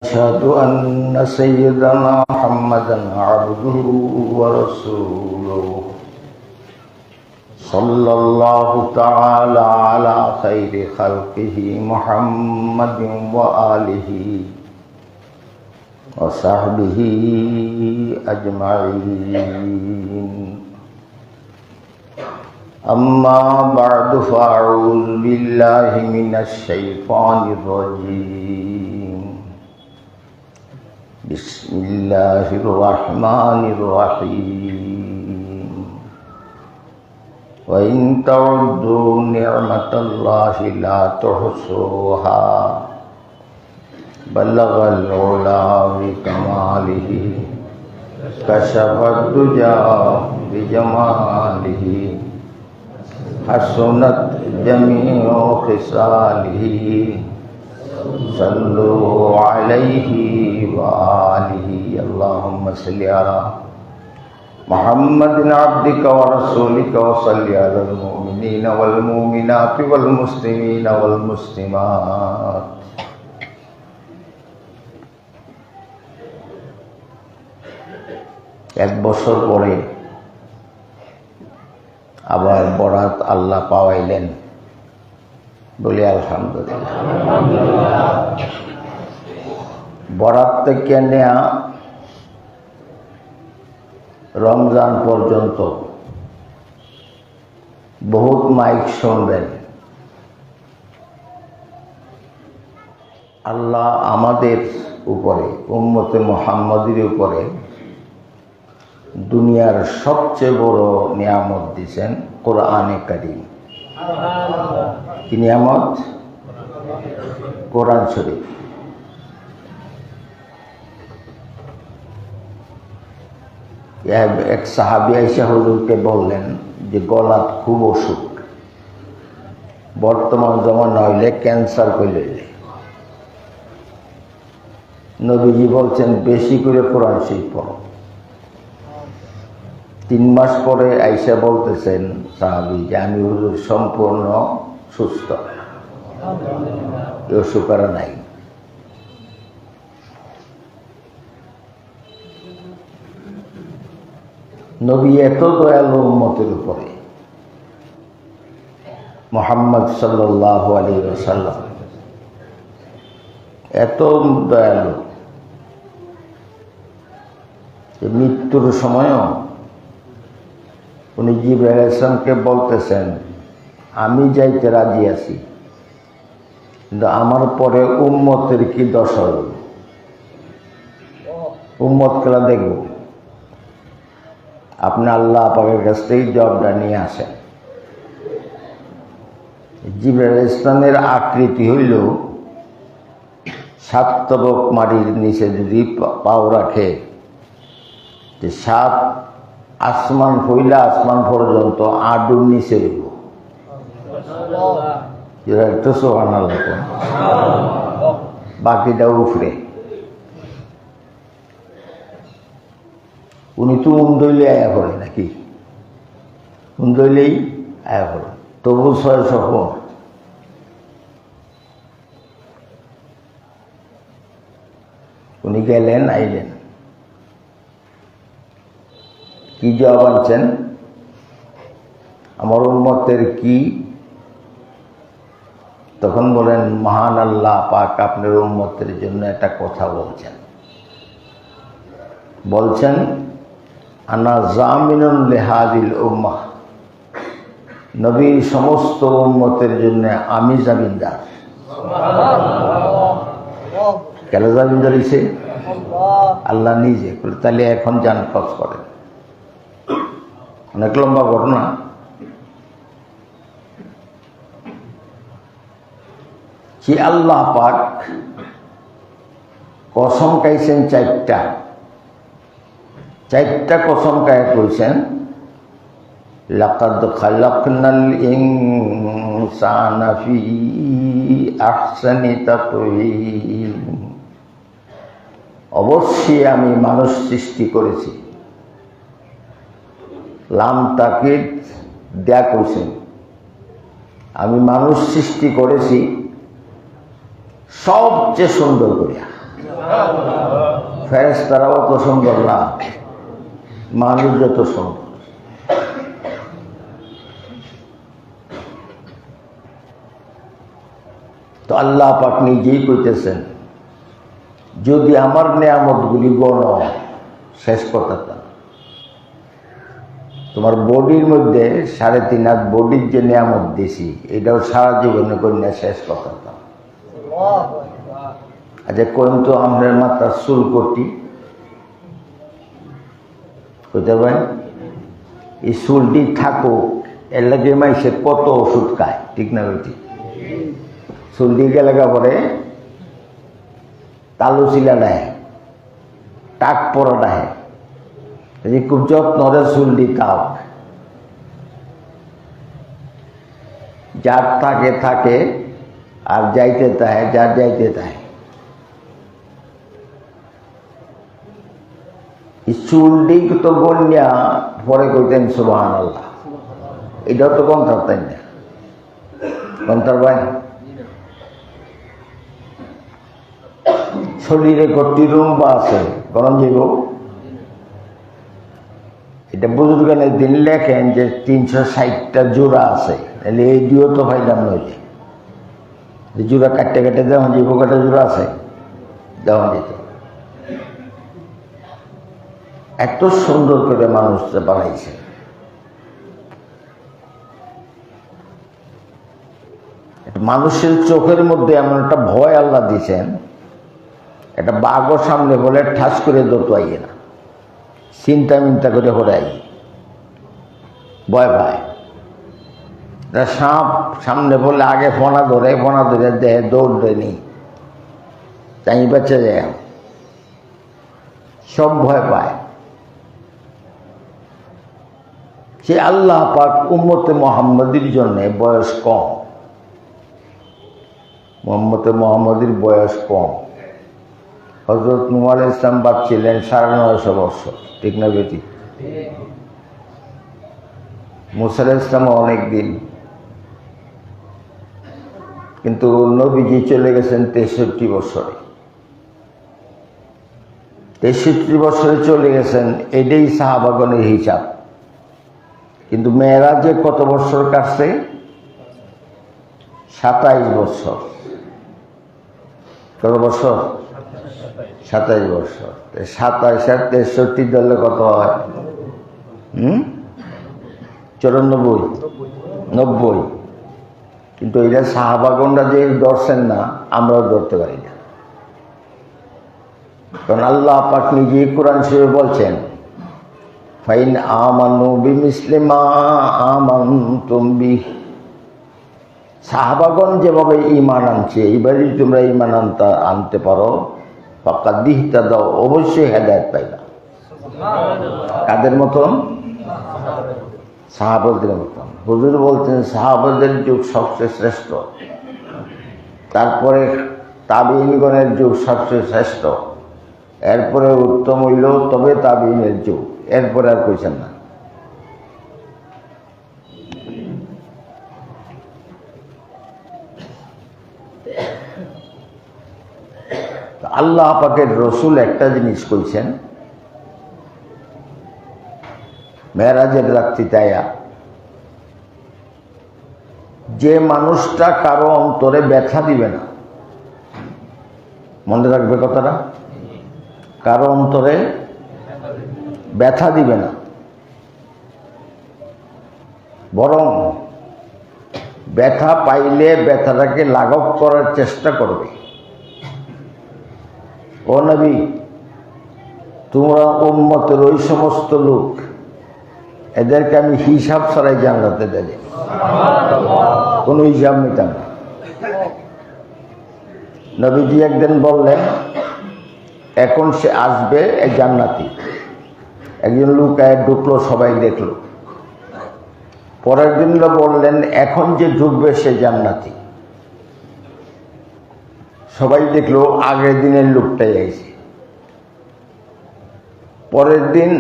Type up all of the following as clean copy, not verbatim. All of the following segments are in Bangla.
أشهد أن سيدنا محمدا عبده ورسوله صلى الله تعالى على خير خلقه محمد وآله وصحبه أجمعين. أما بعد فأعوذ بالله من الشيطان الرجيم. بسم الله الرحمن الرحيم. وإن تعدوا نعمة الله لا تحصوها بلغ العلا بكماله كشف الدجى بجماله حسنت جميع خصاله صلوا عليه وآله. اللهم صل على محمد عبدك ورسولك وصل على المؤمنين والمؤمنات والمسلمين والمسلمات. এক বছর পরে আবার বরাত আল্লাহ পাওয়াইলেন, বলি আলহামদুলিল্লাহ। বরাত থেকে নেয়া রমজান পর্যন্ত বহুত মাইক শুনবেন। আল্লাহ আমাদের উপরে, উম্মতে মুহাম্মদের উপরে দুনিয়ার সবচেয়ে বড় নিয়ামত দিয়েছেন কোরআনে কারীম। কি নিয়ামত? কোরআন শরীফ। এক সাহাবী আয়েশা হুজুরকে বললেন যে গলাত খুব অসুখ, বর্তমান জমানা হইলে ক্যান্সার কইলে। নবীজি বলছেন বেশি করে কোরআন শরীফ পড়ো। 3 মাস পরে আয়েশা বলতেছেন সাহাবী যে আমি হুজুর সম্পূর্ণ সুস্থ, কেউ অসুখ আর নাই। নবী এত দয়ালু উম্মতের উপরে, মুহাম্মদ সাল্লাল্লাহু আলাইহি ওয়াসাল্লাম এত দয়ালু যে মৃত্যুর সময়ও উনি জিবরাইল আলাইহিস সালামকে বলতেছেন আমি যাইতে রাজি আছি, কিন্তু আমার পরে উম্মতের কি দশা হইল, উম্মত খেলা দেখব। আপনি আল্লাহ পাকের কাছ থেকে জবাবটা নিয়ে আসেন। জিবরাইল আলাইহিস সালামের আকৃতি হইল 7 তবক মাটির নিচে যদি পাও রাখে, যে 7 আসমান হইলা আসমান পর্যন্ত আডুর নিচে রইব। একটু সুবহানাল্লাহ, বাকিটা উপরে। উনি তো উন্দইলে আয়া করে নাকি, উন্দইলেই আয়া করে, তবু 600 ফোন। উনি গেলেন আইলেন, কি জবাব আনছেন? আমার উম্মতের কি? তখন বলেন মহান আল্লাহ পাক আপনার উম্মতের জন্য একটা কথা বলছেন আনা জামিনুন লিহাদিল উম্মাহ, নবীর সমস্ত উম্মতের জন্য আমি জামিনদার। কেন জামিনদার হইছে? আল্লাহ নিজে। তাহলে এখন যান খরচ করেন। অনেক লম্বা ঘটনা। কি আল্লাহ পাক কসম খাইছেন 4টা কসম খায় কইছেন লাকাদ খালাকনাল ইনসানা ফি আহসানি তাকওয়িম, অবশ্যই আমি মানুষ সৃষ্টি করেছি। লাম তাকিদ দেয়া কইছেন আমি মানুষ সৃষ্টি করেছি সবচেয়ে সুন্দর করিয়া। ফেরেশতারাও অত সুন্দর না, মানুষ যত সুন্দর। তো আল্লাহ পাক নিজেই কইতেছেন, যদি আমার নেয়ামতগুলি গণ শেষ করতাম, তোমার বডির মধ্যে 3.5 হাত বডির যে নিয়ামত দিছি এটাও সারা জীবনে কন্যা শেষ করতাম। আচ্ছা কোন তো আমাদের মাত্রা চুল করতি কইতে পারেন, এই চুলটি থাকুক এর লাগে মাইসে কত ওষুধ খায়, ঠিক না বেটি? চুলটি গেলে পরে তালু চিলা দেয়, টাক পরা দেয়, খুব যত্নরে চুল দিতাম। যার থাকে থাকে আর যাইতে তাহে, যার যাইতে তাহে। চুলটি তো গন্যা পরে কইতেন সুবহানাল্লাহ, এটাও তো কন্থার তাই না, কন্থার ভাই। শরীরে কটি রুম্বা আছে গরম জীব, এটা বুজুর্গানের দিন লেখেন যে 360টা জোড়া আছে, তাহলে এই দিয়েও তো ফাইলাম নয় যে জোড়া কাটতে কাটতে দেওয়া জীব, কাটা জোড়া আছে দেওয়া যেত। এত সুন্দর করে মানুষটা বানাইছে। মানুষের চোখের মধ্যে এমন একটা ভয় আল্লাহ দিয়েছেন, একটা বাঘও সামনে বলে ঠাস করে দৌড়াইয়ে না, চিন্তা মিন্তা করে হরাই ভয় পায়। সাপ সামনে বলে আগে ফোনা ধরে দেহে দৌড় দেয়নি, তাই বাচ্চা যায়, সব ভয় পায়। সে আল্লাহ পাক উম্মতে মুহাম্মাদির জন্য বয়স কম, উম্মতে মুহাম্মাদির বয়স কম। হযরত নূহ আলাইহিস সালাম বাঁচছিলেন 950 বছর, ঠিক না বেটি? মুসা আলাইহিস সালাম অনেক দিন, কিন্তু নবীজি চলে গেছেন 63 বছরে। 63 বছরে চলে গেছেন, এটাই সাহাবাগণের হিসাব। কিন্তু মেরাজে কত বছর কাটছে? 27 বছর। কত বছর? 27 বছর। 27 আর 63 ধরলে কত হয়? 94, 90। কিন্তু এটা সাহাবাগণরা যে ধরছেন না, আমরাও ধরতে পারি না। কারণ আল্লাহ পাক নিজে কোরআন শরীফে বলছেন, ফাইন আমানু বিমিসলি মা আমানতুম বিহি। সাহাবাগণ যেভাবে ঈমান আনছে, এইবারই তোমরা ঈমান আনতে পারো, ফাকাদ ইহতাদাও, অবশ্যই হেদায়েত পাইবা। কাদের মতন? সাহাবাদের মতন। হুজুর বলছেন সাহাবাদের যুগ সবচেয়ে শ্রেষ্ঠ, তারপরে তাবিঈনগণের যুগ সবচেয়ে শ্রেষ্ঠ, এরপরে উত্তম হইল তবে তাবিঈনের যুগ, এরপরে আর কইছেন না। আল্লাহ পাকের রসুল একটা জিনিস কইছেন মেরাজের রাত্রিটায়া, যে মানুষটা কারো অন্তরে ব্যথা দিবে না, মনে রাখবে কথাটা, কারো অন্তরে ব্যথা দিবে না, বরং ব্যথা পাইলে ব্যথাটাকে লাঘব করার চেষ্টা করবে। ও নবী, তোমরা উম্মতের ওই সমস্ত লোক, এদেরকে আমি হিসাব ছাড়াই জান্নাতে দেবে, কোনো হিসাব নিতাম না। নবীজি একদিন বললেন, এখন সে আসবে এক জান্নাতি। একজন লোক ঢুকলো, সবাই দেখলো। পরের দিন বললেন, এখন যে ঢুকবে সে জান্নাতি। সবাই দেখলো আগের দিনের লোকটাই আইছে। পরের দিন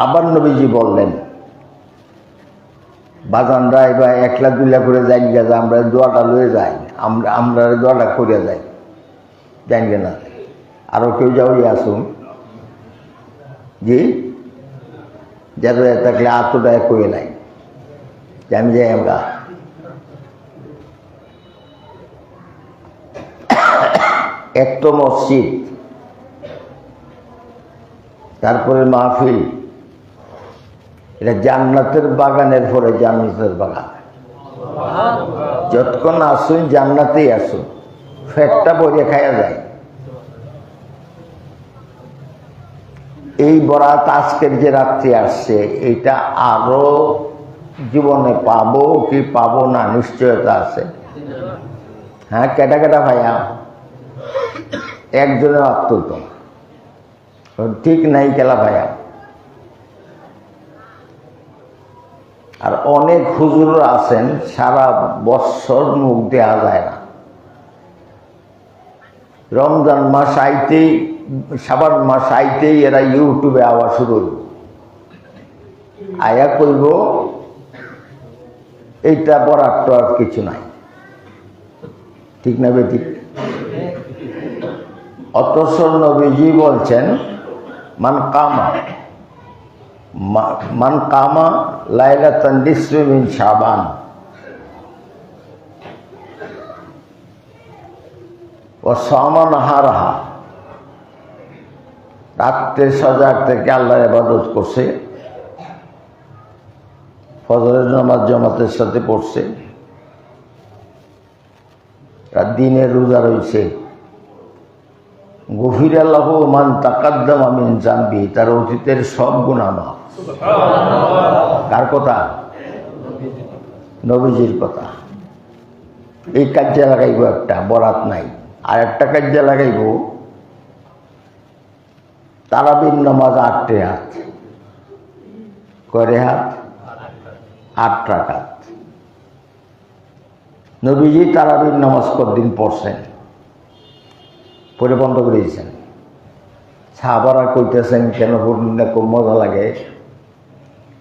আবার নবীজি বললেন, বাজানরা এবার 1 লাখ 2 লাখ করে যাই গেছে, আমরা দোয়াটা লয়ে যাই, আমরা দোয়াটা করে যাই, জানি না। আরও কেউ যাও আসুন জি, যারা থাকলে আত্মটায় করে নাই যে আমি যাই। আমরা এক তো মসজিদ, তারপরে মাহফিল, এটা জান্নাতের বাগানের পরে জান্নাতের বাগান। যতক্ষণ আসুন জান্নাতেই আসুন, ফেটটা বইয়ে খাইয়া যায়। এই বরাত আজকের যে রাত্রি আসছে, এটা আরো জীবনে পাবো কি পাবো না নিশ্চয়তা আছে। হ্যাঁ, কেটা কেটা ভাইয়া একজনের আত্মত ঠিক নাই কেলা ভাইয়া। আর অনেক হুজুর আছেন সারা বৎসর মুখ দেওয়া যায় না, রমজান মাস আইতেই শাবান মাস আইতেই এরা ইউটিউবে আওয়া শুরু হইব, আয়া কইব এইটা বরাত আর কিছু নাই, ঠিক না বেঠিক? অথচ নবীজি বলছেন মান কামা লাইলাতান নিসফি মিন শাবান ও সামা নাহারাহা, রাত্রে সজাগ থেকে আল্লাহর ইবাদত করছে, ফজরের নামাজ জামাতের সাথে পড়ছে, দিনের রোজা রয়েছে, গফিরা লাহু মান তাকাদ্দামা মিন জামবি, তার অতীতের সব গুনাহ মাফ। কার কথা? নবীজির কথা। এই কাজে লাগাইব একটা, বরাত নাই। আর একটা কাজে লাগাইব তারাবির নামাজ 8 রাকাত, কয় হাত? 8 রাকাত। নবীজি তারাবির নামাজ কতদিন পড়ছেন, পরে বন্ধ করে দিয়েছেন। সাহাবারা কইতেছেন কেন পড়লেন না, খুব মজা লাগে।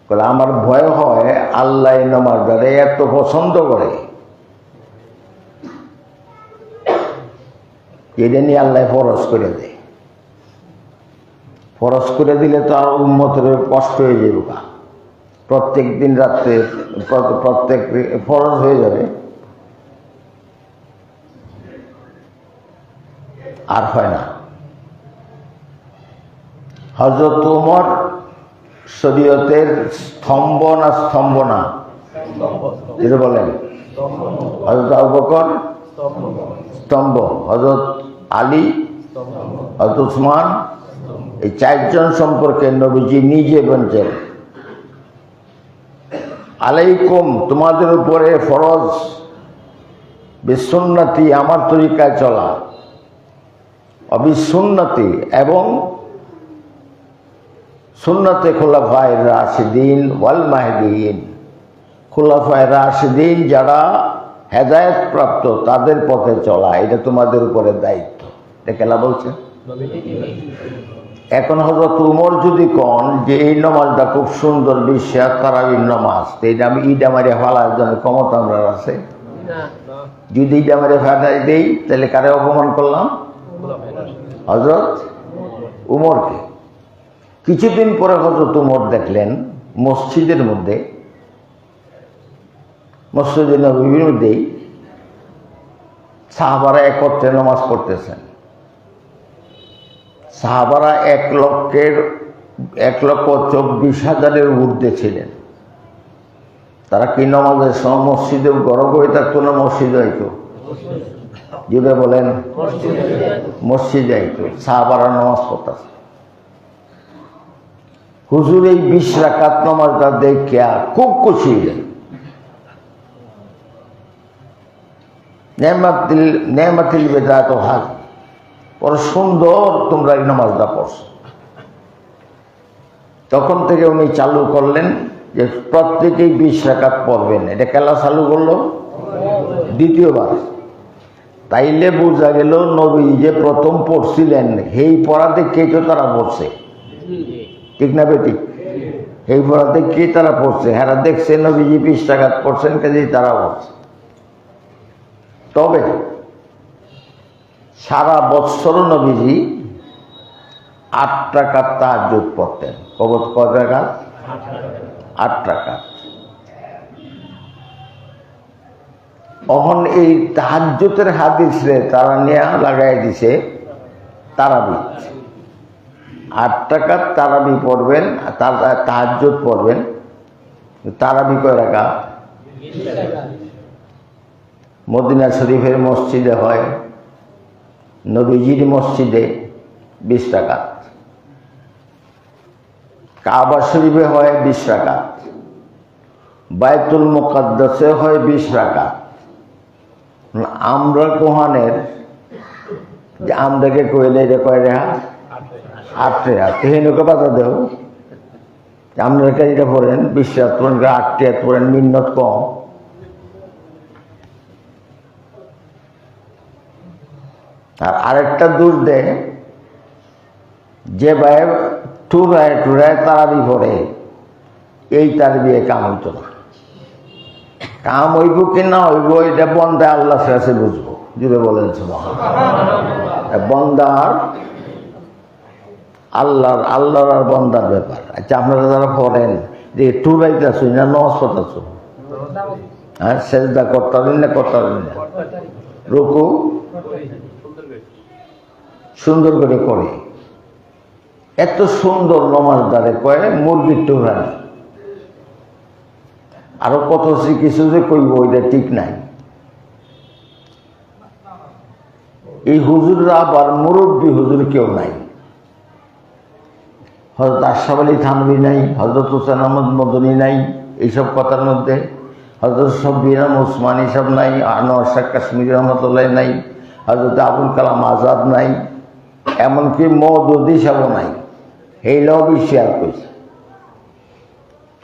বলে আমার ভয় হয় আল্লাহ নামাজদারে এত পছন্দ করে, এটা নিয়ে আল্লাহ ফরজ করে দেয়। ফরজ করে দিলে তো আর উম্মতের কষ্ট হয়ে যাবে, প্রত্যেক দিন রাত্রে প্রত্যেক ফরজ হয়ে যাবে, আর হয় না। হযরত ওমর শরীয়তের স্তম্ভ না স্তম্ভ না, যেটা বলেন, হযরত আবু বকর স্তম্ভ, হযরত আলী, হযরত উসমান, এই 4 জন সম্পর্কে নবীজি নিজে বলছেন আলাইকুম, তোমাদের উপরে ফরজ বিসুন্নতি, আমার তরিকায় চলা, অবিসুন্নতি এবং সুন্নতে খুলাফায়ে রাশিদিন ওয়াল মাহদিয়িন, খুলাফায়ে রাশিদিন যারা হেদায়েত প্রাপ্ত তাদের পথে চলা, এটা তোমাদের উপরে দায়িত্ব। এটা কেলা বলছে। এখন হযরত উমর যদি কন যে এই নামাজটা খুব সুন্দর বিশ্বাস তারাবির নামাজ, এইটা আমি ইডা মারিয়া ফেলার জন্য ক্ষমতা আমরা আছে? যদি ইডা মারিয়া ফেলাই দেই তাহলে কারে অপমান করলাম? হযরত উমরকে। কিছুদিন পরে হযরত উমর দেখলেন মসজিদের মধ্যে, মসজিদে নববীর মধ্যেই সাহাবারা একত্রে নামাজ পড়তেছেন। সাহাবারা 1,24,000-এর ঊর্ধ্বে ছিলেন। তারা কি নামাজের সময় মসজিদে গরম হয়ে থাকতো না মসজিদে হইতো? জুড়ে বলেন, মসজিদে হইতো। সাহাবারা নামাজ পড়তেছে। হুজুর এই 20 রাকাত নামাজটা দেখিয়া খুব খুশি হলেন। নেমাতিল বেদাত হাজ, বড় সুন্দর তোমরা এই নামাজটা পড়ছো। তখন থেকে উনি চালু করলেন যে প্রত্যেকেই 20 রাকাত পড়বেন। এটা কেলা চালু করলো দ্বিতীয়বার। তাইলে বোঝা গেল নবী যে প্রথম পড়ছিলেন সেই পড়া দেখেই তো তারা পড়ছে, ঠিক না বেটি? এই পড়াতে কি তারা পড়ছে, হ্যাঁ দেখছে নবীজি 20 রাকাত পড়ছেন, কাজেই তারা পড়ছে। তবে সারা বৎসর নবীজি 8 রাকাত তাহাজ্জুদ পড়তেন। কয় রাকাত? 8 রাকাত। তখন এই তাহাজ্জুদের হাদিসে তারা নিয়ে লাগাই দিছে তারাবি। 8 রাকাত তারাবি পড়বেন, তাহাজ্জুদ পড়বেন। তারাবি কয় রাকাত? মদিনা শরীফের মসজিদে হয়, নবীজির মসজিদে 20 রাকাত, কাবা শরীফে হয় 20 রাকাত, বাইতুল মুকাদ্দাসে হয় 20 রাকাত। আমরা কোহানের যে আমরাকে কইলে যে কয় রেহা 8 রেহা, তেহেনুকে বাধা দেও আপনারা এটা পড়েন 20 রাত পড়েন, 8 রাত পড়েন, মিন্নত কম। আর আরেকটা দূর দে যে ভাই টুরায় টুরায় তারাবি পড়ে, এই তার বিয়ে কাম হইত না। কাম হইব কি না হইব এটা বন্দা আল্লাহ কাছে বুঝবো। যদি বলেন বন্দার আল্লাহর আর বন্দার ব্যাপার। আচ্ছা আপনারা যারা পড়েন যে টুরাইতে আসুন না নজ পড়াচ্ছ, হ্যাঁ সেজদা করতে পারেন না, করতে পারেন না, রুকু সুন্দর করে করে, এত সুন্দর নমাজ দ্বারে কয়ে মুরগির টুরানি। আরো কত কিছু যে কইব ওইটা ঠিক নাই। এই হুজুররা আবার মুরব্বী হুজুর কেউ নাই। হযরত আশরাফ আলী থানভী নাই, হযরত হোসেন আহমদ মদনী নাই এইসব কথার মধ্যে, হযরত শব্বির ওসমানী সব নাই, আনোয়ার শাহ কাশ্মীর রহমতুল্লাহ নাই, হযরত আবুল কালাম আজাদ নাই, এমনকি মওদুদী সব নাই। এইটাও বিশ্বাস করছে।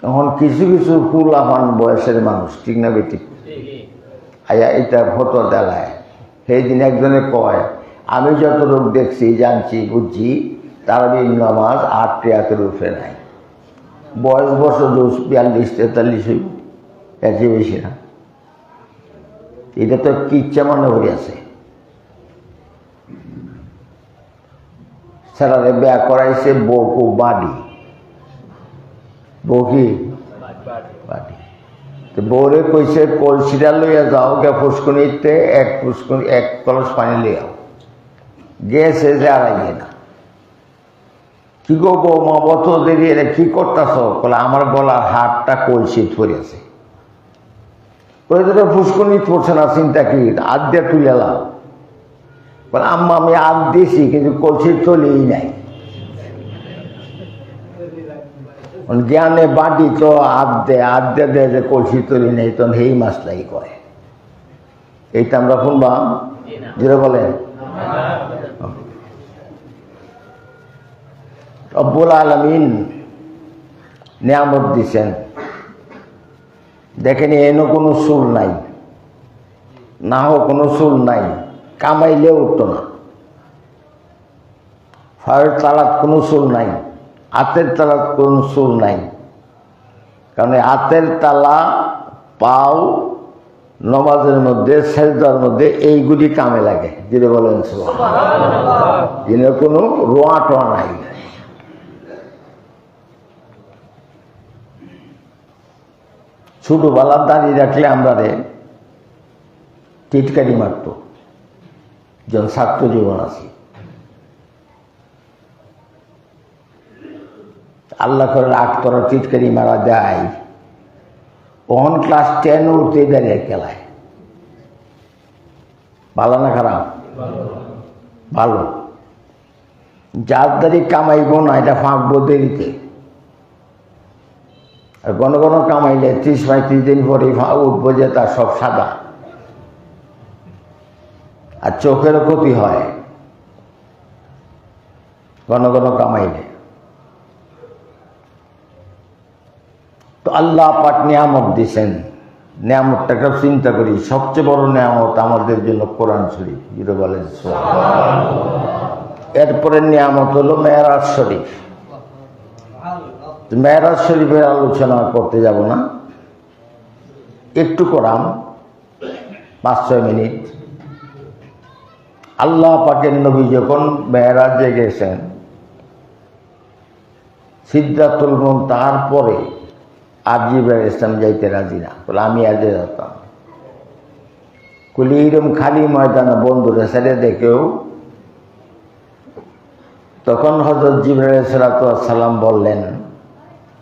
এখন কিছু কিছু পুলাহান বয়সের মানুষ, ঠিক না বেটি, আয়া এটা ফটো দেলায়। সেই দিন একজনে কয়, আমি যত লোক দেখছি জানছি বুঝছি তারাবির নামাজ 8 রাকাতের উপরে নাই। বয়স বছর 42-43 হইব, এত বেশি না। এটা তো কিচ্ছা মনে হয়ে আছে। স্যারারে বিয়া করাইছে বউকু বাড়ি, বউ কি বাড়ি, বউরে কইছে কলসিটা লইয়া যাও গে ফুসকুনিতে, এক কলস পানি লইয়াও। গেছে যে আড়াইয়ে না। কি গো বৌমা বত দেরি, এরা কি করতেছ? বলে আমার গলার হাতটা কলসিত পড়ে আছে। ফুসকুনি পড়ছে না, চিন্তা কি হাত দিয়ে তুলে এলাম। বলে আম্মা আমি হাত দিয়েছি কিন্তু কলসির তলেই নাই। জ্ঞানে বাটি তো হাত দে যে কলসির তলি নেই, তখন সেই মাসলাই করে। এইটা আমরা শুনবাম, যেটা বলেন রব্বুল আলামিন নিয়ামত দিছেন। দেখেন এনো কোনো চুল নাই, না হোক কোনো চুল নাই, কামাইলে উঠতো না। ফায়ের তালাত কোনো চুল নাই, হাতের তালাত কোনো চুল নাই। কারণ হাতের তালা, পাও, নমাজের মধ্যে, সেজদার মধ্যে এইগুলি কামে লাগে। যেটা বলেন যিনি কোনো রোয়া টোয়া নাই। ছোটবেলার দাঁড়িয়ে রাখলে আমরা টিটকারি মারত, যখন ছাত্র জীবন আছে। আল্লাহ করে রাগ করা টিটকারি মারা যায়। তখন ক্লাস 10 উঠতে দাঁড়িয়ে খেলায়। ভালো না খারাপ? ভালো। যার দাঁড়ি কামাইব না, এটা ফাঁকবো দেরিতে। আর ঘন ঘন কামাইলে 30-35 দিন পরে উঠবো যে তার সব সাদা, আর চোখেরও ক্ষতি হয় ঘন ঘন কামাইলে। তো আল্লাহ পাক নিয়ামত দিছেন। নিয়ামতটাকে চিন্তা করি, সবচেয়ে বড় নিয়ামত আমাদের জন্য কোরআন শরীফ। যেটা বলেন এরপরে নিয়ামত হলো মেরাজ শরীফ। মেরাজ শরীফের আলোচনা করতে যাব না, একটু করাম 5-6 মিনিট। আল্লাহ পাকের নবী যখন মেরাজে গেছেন, সিদরাতুল মুনতাহার পরে আর জিবরাইল ইসলাম যাইতে রাজি না, বলে আমি আজে যেতাম। বলি এইরকম খালি ময়দানে বন্ধুরা ছেড়ে দেখেও, তখন হযরত জিবরাইল আলাইহিস সালাম বললেন,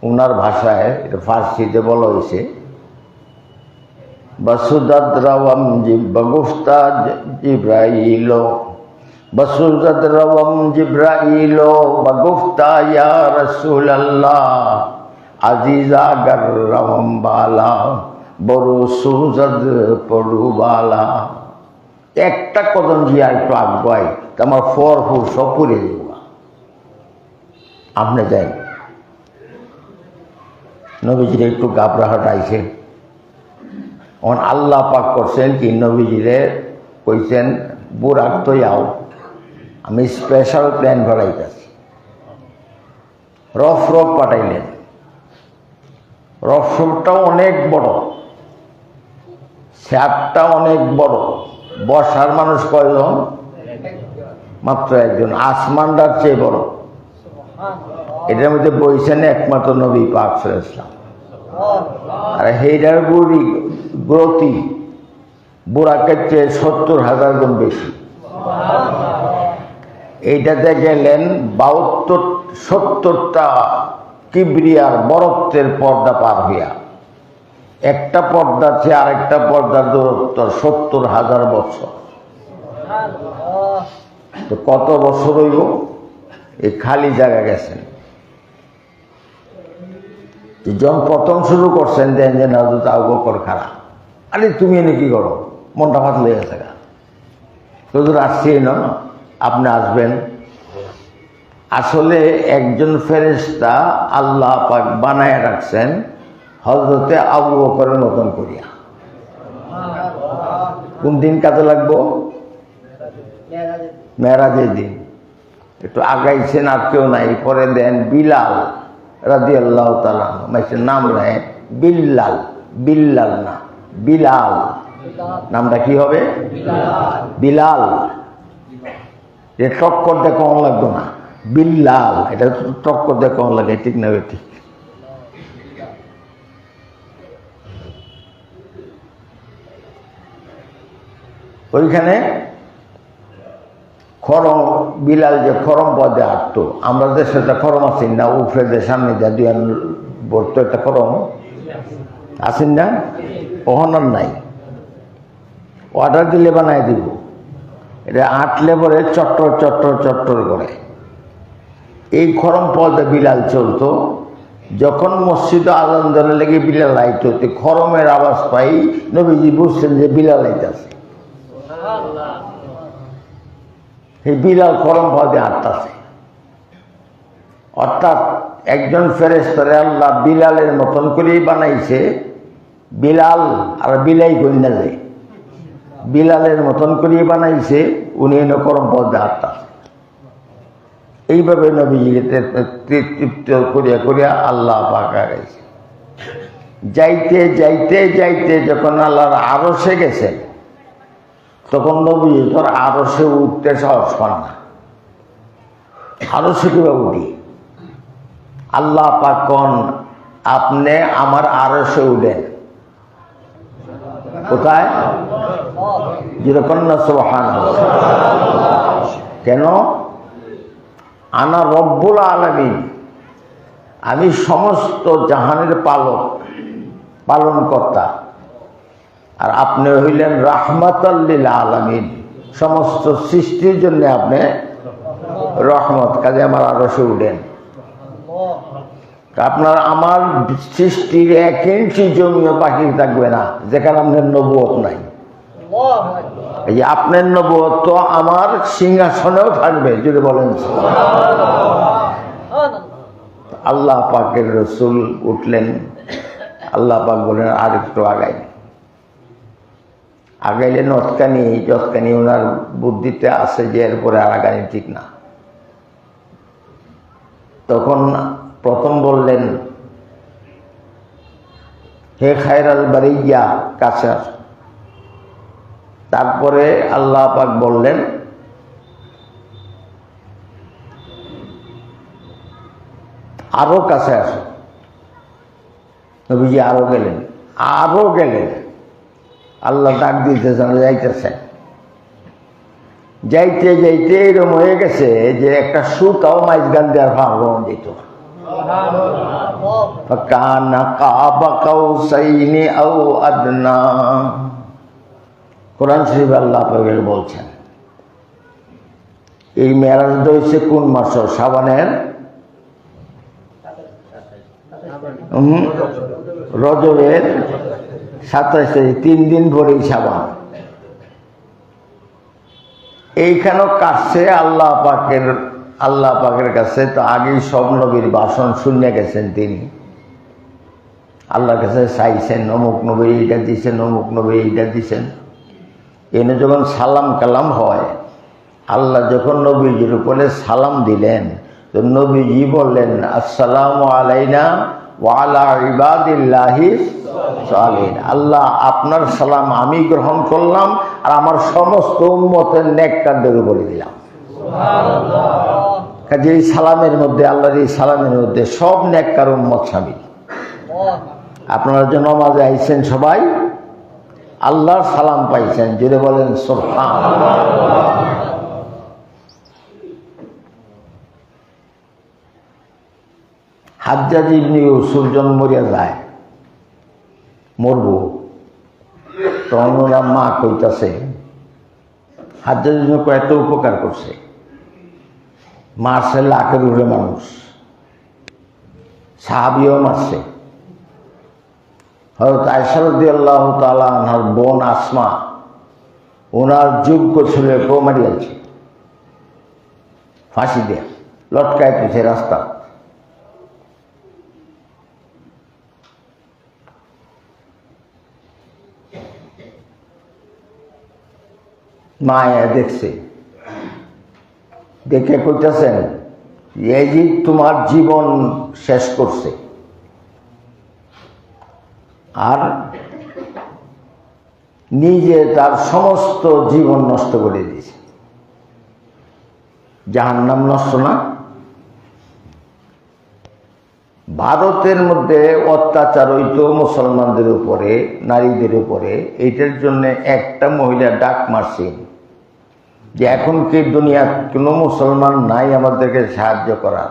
উনার ভাষায়, ফার্সিতে বলা হয়েছে, বসুদাদ্রাওয়াম জিব্বাগুফতা জিব্রাইলো, বসুদাদ্রাওয়াম জিব্রাইলো বাগুফতা ইয়া রাসূলুল্লাহ আজিজা গাররাম বালা বড় সুজাদ পড়ুবালা। একটা কদম জিয়া একটু আগুয়াই আমার ফর সব পুড়ে যাব। আপনি যাই নবীজিরে একটু ঘাবড়াহট আইছে। আল্লাহ পাক করছেন কি, নবীজিরে কইছেন বুরাক তো যাও, আমি স্পেশাল প্ল্যান বাড়াইতেছি। রফ পাঠাইলেন। রফটা অনেক বড়, স্যাপটা অনেক বড়, বসার মানুষ কয়জন? মাত্র একজন। আসমানটার চেয়ে বড়। এটার মধ্যে বইছেন একমাত্র নবী পাক সাল্লাল্লাহু আলাইহি ওয়াসাল্লাম। আর হেইটার গতি বুরাকের চেয়ে 70,000 গুণ বেশি। এইটাতে গেলেন 72-70টা কিবরিয়ার বরত্বের পর্দা পার হইয়া। একটা পর্দা চেয়ে আরেকটা পর্দার দূরত্ব 70,000 বছর। তো কত বছর হইব? এই খালি জায়গা গেছেন। যখন প্রথম শুরু করছেন দেন যে হযরত আবু বকর খাড়া, আরে তুমি এনে কি করো, মনটা ভাত লেগে গেছে গা, হুজুর আসছি না, আপনি আসবেন। আসলে একজন ফেরেশতা আল্লাহ পাক বানায় রাখছেন হযরতে আবু বকরের মতন করিয়া। কোন দিন কাজে লাগবো? মেরাজের দিন। একটু আগাইছেন, আর কেউ নাই। পরে দেন বিলাল রাদিয়াল্লাহু তাআলা, মাইসের নাম নেয় বিল্লাল। বিল্লাল না, বিলাল। নামটা কি হবে? বিলাল। যে টক্কর দিয়ে কম লাগতো না, বিল্লাল। এটা টক্কর দিয়ে কম লাগে, ঠিক না? ঠিক। ওইখানে খরম, বিলাল যে খরম পদে আটতো, আমরা দেশে একটা খরম আছি না, উফরে দিয়ে সামনে যা দুই বলতো একটা খরম আছেন না, ওহনার নাই। অর্ডার দিলে বানাই দিব। এটা আটলে পরে চট্টর চট্টর চট্টর করে। এই খরম পদে বিলাল চলতো। যখন মসজিদে আজান ধরে লেগে বিলাল আইতো, খরমের আওয়াজ পাই নবীজি বুঝছেন যে বিলাল আইতাছে। এই বিলাল খরম পদে আটতাছে। অর্থাৎ একজন ফেরেশতারে আল্লাহ বিলালের মতন করেই বানাইছে। বিলাল আর বিলাই কন্যা যায়, বিলালের মতন করেই বানাইছে। উনি এনে করম পদে আটতাছে। এইভাবে নবীজিকে তৃপ্ত করিয়া করিয়া আল্লাহ পাক গাইছে। যাইতে যাইতে যাইতে যখন আল্লাহর আরশে গেছে, তখন নবী তোর আরশে উঠতে সাহস পান না। আরশে কিভাবে উঠি? আল্লাহ পাক কোন, আপনি আমার আরশে উঠেন। কোথায়? যেরকম না সুবহানাল্লাহ। কেন? আনা রব্বুল আলামিন, আমি সমস্ত জাহানের পালনকর্তা। আর আপনি হইলেন রাহমাতাল লিল আলামিন, সমস্ত সৃষ্টির জন্য আপনি রহমত। কাজে আমার আরশে উঠেন। আপনার আমার সৃষ্টির 1 ইঞ্চি জমিও বাকি থাকবে না যেখানে আপনার নবুয়ত নাই। এই যে আপনার নবুয়ত তো আমার সিংহাসনেও থাকবে, যদি বলেন। আল্লাহ পাকের রসুল উঠলেন। আল্লাহ পাক বলেন আর একটু আগাই। আগাইলেন অতকানি যতখানি ওনার বুদ্ধিতে আছে যে এরপরে আর আগানি ঠিক না। তখন প্রথম বললেন, হে খায়রাল বারিয়া, কাছে আস। তারপরে আল্লাহ পাক বললেন, আরো কাছে আসো। নবীজি আরো গেলেন, আরো গেলেন। আল্লাহ ডাক দিতেছেন, যাইতেছেন। যাইতে যাইতে এরকম হয়ে গেছে যে একটা সুতাও মাইজ গান দেওয়ার ভাবন যেত। কোরআন শরীফ আল্লাহ বলছেন। এই মেরাজ হয়েছে কোন মাস? শাবানের রজবের 27 তারিখ, 3 দিন পরেই শাবান। এইখানেও কাটছে আল্লাহ পাকের কাছে তো আগেই সব নবীর ভাষণ শুনে গেছেন। তিনি আল্লাহর কাছে চাইছেন, অমুক নবী এইটা দিছেন, অমুক নবী এইটা দিছেন। এনে যখন সালাম কালাম হয়, আল্লাহ যখন নবীজির উপরে সালাম দিলেন, তো নবীজি বললেন, আসসালামু আলাইনা ওয়া আলা ইবাদিল্লাহি সালিহিন। আল্লাহ, আপনার সালাম আমি গ্রহণ করলাম আর আমার সমস্ত উম্মতের নেককারদের উপরে দিলাম। কাজে এই সালামের মধ্যে, আল্লাহর এই সালামের মধ্যে সব নেককার উম্মত শামিল। আপনারা যে নমাজে আইছেন সবাই আল্লাহর সালাম পাইছেন, জুড়ে বলেন সুবহানাল্লাহ। হাজ্জাজ ইবনে ইউসুফ যখন মরিয়া যায়, মরব, তখন ওরা মা কইতাছে, হাজ্জাজ ইবনে কয়েকটা উপকার করছে, মারছে লাখের উপরে মানুষ, সাহাবিও মারছে। হযরত আয়েশা রাদিয়াল্লাহু তাআলা আনহার বোন আসমা, ওনার যোগ্য ছেলেকেও মারিয়াছে ফাঁসি দিয়ে, লটকায় তুলছে রাস্তা। মায়া দেখছে, দেখে কইতেছেন, ইয়াজিদ তোমার জীবন শেষ করছে আর নিজে তার সমস্ত জীবন নষ্ট করে দিয়েছে। জাহান্নাম নষ্ট না? ভারতের মধ্যে অত্যাচার হইতো মুসলমানদের উপরে, নারীদের উপরে। এইটার জন্য একটা মহিলা ডাক মারছেন যে এখন কি দুনিয়া কোনো মুসলমান নাই আমাদেরকে সাহায্য করার।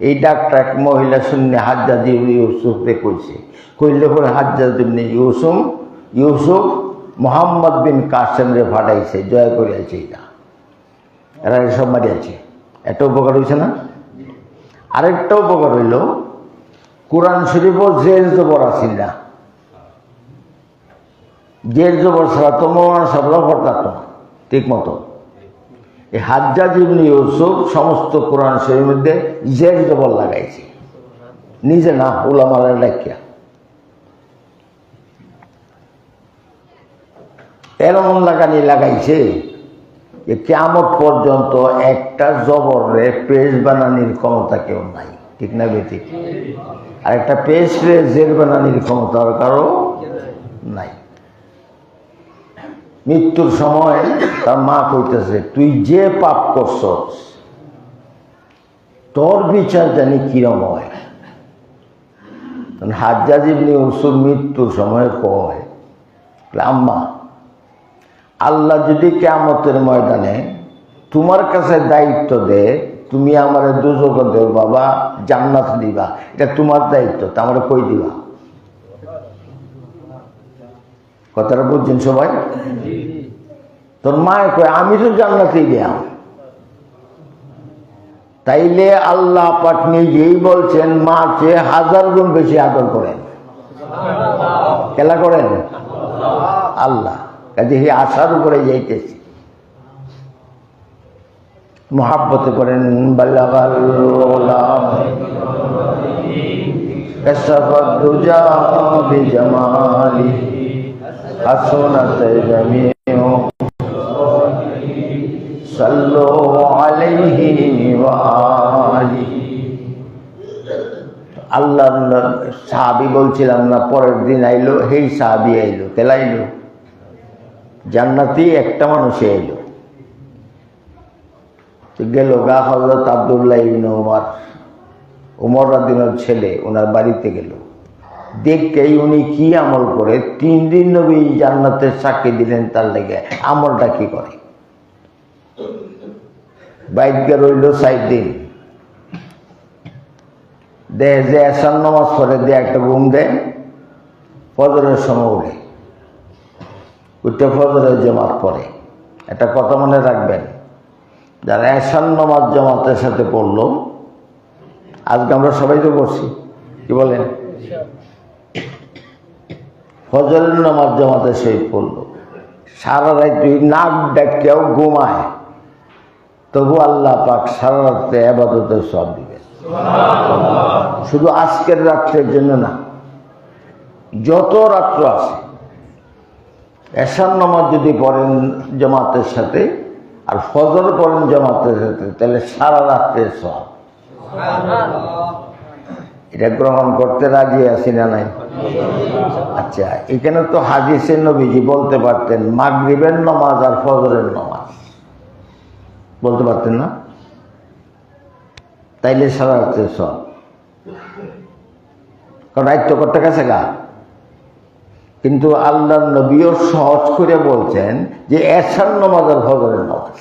এই ডাকটা এক মহিলা শুনে হাজ্জাজ ইবনে ইউসুফকে কইছে। কইলে পরে হাজ্জাজ ইবনে ইউসুফ মোহাম্মদ বিন কাসেম রে ফাটাইছে, জয় করিয়াছে। এরা সব মারিয়াছে। একটা উপকার হয়েছে না? আরেকটা উপকার হইল, কোরআন শরীফও জের জবর আসিল না। জের জবর ছাড়া তো মৌলানা সাহেবরা পড়তাম না ঠিক মতো। এই হাজ্জাজ ইবনে ইউসুফ সমস্ত কোরআন শরীফের মধ্যে জের জবর লাগাইছে, নিজে না, উলামারা লেখিয়া। এরকম লাগাইছে যে কিয়ামত পর্যন্ত একটা জবরে পেশ বানানির ক্ষমতা কেউ নাই, ঠিক না বেঠিক? আর একটা পেশরে জের বানানির ক্ষমতা কারো নাই। মৃত্যুর সময় তার মা কইতেছে, তুই যে পাপ করছস তোর বিচার জানি কিরম হয়। হাজ্জাজ ইবনে ইউসুফ মৃত্যুর সময় কয়, আম্মা, আল্লাহ যদি কিয়ামতের ময়দানে তোমার কাছে দায়িত্ব দে, তুমি আমারে দুজক দেও বাবা, জান্নাত দিবা, এটা তোমার দায়িত্ব, তা আমরা কই দিবা? কথাটা বুঝছেন সবাই? তোর মায়ে কয়, আমি তো জান্নাতেই দিলাম। তাইলে আল্লাহ পাক নিজেই বলছেন, মা চেয়ে 1000 গুণ বেশি আদর করেন। খেলা করেন আল্লাহ। কাজে এই আশার উপরে যাইতেছি, মোহাব্বতে করেন। বাল্লাগাল উলাম কাশাফাদ দুজা বিজামালি হাসনাত জামিউ সাল্লু আলাইহি ওয়া আলিহি। আল্লাহ সাহাবি বলছিলাম না, পরের দিন আইলো, সেই সাহাবি আইলো, তেলাইলো জান্নাতি একটা মানুষে আইলো। গেল গা হযরত আব্দুল্লাহ ইবনে উমর রাদিয়াল্লাহু ছেলে, ওনার বাড়িতে গেল। দেখেই উনি কি আমল করে, 3 দিন নবী জান্নাতের সাক্ষী দিলেন, তার লেগে আমলটা কি করে। বাইকে রইল 4 দিন, দেয় যে এসার নামাজ পড়ে, দিয়ে একটা ঘুম দেয়, ফজরের সময় উঠে ফজরের জামাত পড়ে। একটা কথা মনে রাখবেন, যারা এসার নামাজ জামাতের সাথে পড়লো, আজকে আমরা সবাই তো পড়ছি, কি বলেন, ফজরের নামাজ জামাতের সহিত পড়লো, সারা রাত নাক ডাকেও ঘুমায়, তবু আল্লাহ পাক সারা রাত্রে ইবাদতের সওয়াব দিবেন। শুধু আজকের রাত্রের জন্য না, যত রাত্র আছে এশার নামাজ যদি পড়েন জামাতের সাথে আর ফজর পড়েন জামাতের সাথে, তাহলে সারা রাত্রের সওয়াব। এটা গ্রহণ করতে রাজি আছি না নাই? আচ্ছা, এখানে তো হাদিসে নবীজি বলতে পারতেন মাগরিবের নামাজ আর ফজরের নামাজ, বলতে পারতেন না? তাইলে সারা রাত্রের সওয়াব। কারণ রাত করতে গেছে গা, কিন্তু আল্লাহ নবীও সহজ করে বলছেন যে এশার নামাজ আর ফজরের নামাজ,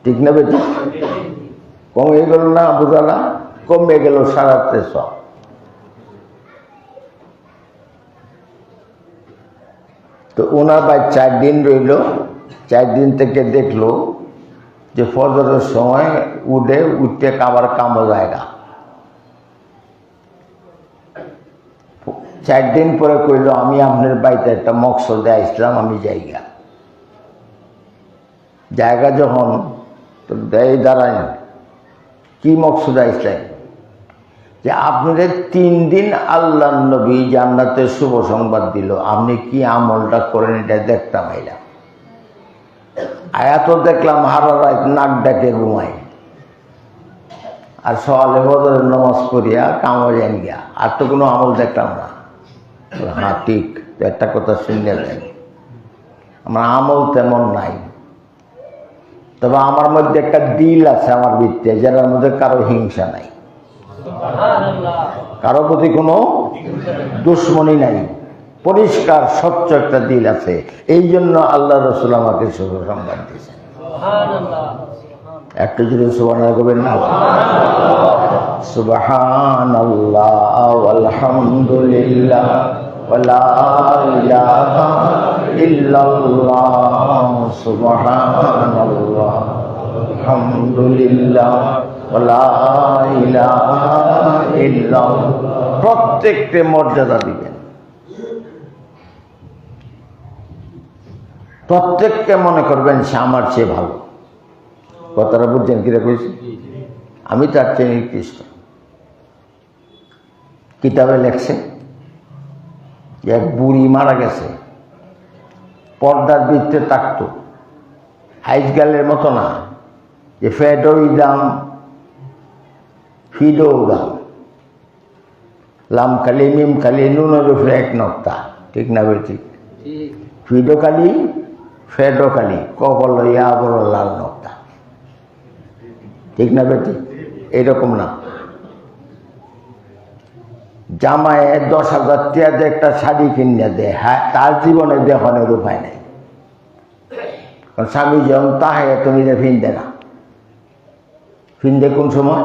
ঠিক না বেটি? কমে গেল না, বোঝালা কমে গেল সারা রাত্রের সওয়াব। তো ওনার ভাই 4 দিন রইল, 4 দিন থেকে দেখলো যে ফজরের সময় উঠতে আবার কামো জায়গা। 4 দিন পরে কইল, আমি আপনার বাড়িতে একটা মকসদে আসলাম, আমি জায়গা যখন তো দেয় দাঁড়ায়, কি মকসদে আসলেন? যে আপনাদের 3 দিন আল্লাহ নবী জান্নাতের শুভ সংবাদ দিল, আপনি কি আমলটা করেন এটা দেখতাম। আইলাম, আয়াত দেখলাম, হারা রাত নাক ডাকে ঘুমাই, আর সকালে ফজরের নামাজ পড়িয়া কামড় যান গিয়া, আর তো কোনো আমল দেখলাম না। হ্যাঁ ঠিক, তো একটা কথা শুনে দেন, আমার আমল তেমন নাই, তবে আমার মধ্যে একটা দিল আছে আমার ভিতরে, যার মধ্যে কারো হিংসা নাই, কারো প্রতি কোনো দুশ্মনী নাই, পরিষ্কার স্বচ্ছ একটা দিল আছে। এই জন্য আল্লাহ রাসূল আমাকে শুভ সংবাদ দিয়েছেন। একটু যদি সুবহানাল্লাহ করবেন না? সুবহানাল্লাহ আলহামদুলিল্লাহ ওয়ালা ইলাহা ইল্লাল্লাহ, সুবহানাল্লাহ আলহামদুলিল্লাহ ওয়ালা ইলাহা ইল্লাল্লাহ। প্রত্যেককে মর্যাদা দিবেন, প্রত্যেককে মনে করবেন সে আমার চেয়ে ভালো। কথাটা বুঝছেন কিরা কইছি? আমি তার চেয়ে নিকৃষ্ট। কিতাবে লেখছে যে এক বুড়ি মারা গেছে, পর্দার ভিতরে থাকতো, আইজগালের মতো না যে ফেডও দাম ফিডও দাম, লাম খালি মিম খালি নুনের উপরে 1 নক্তা, ঠিক না বেটি? ফিডো খালি ফেডো খালি, ক বলল ইয়া বলল লাল নক্তা, ঠিক না বেটি? এইরকম না। জামায় 10,000 টাকা দিয়ে একটা শাড়ি কিনে দেয়, হ্যাঁ, তার জীবনে দেখানোর উপায় নেই, কারণ স্বামী যখন তাহে তুমি ফিনদে না। ফিনদে কোন সময়?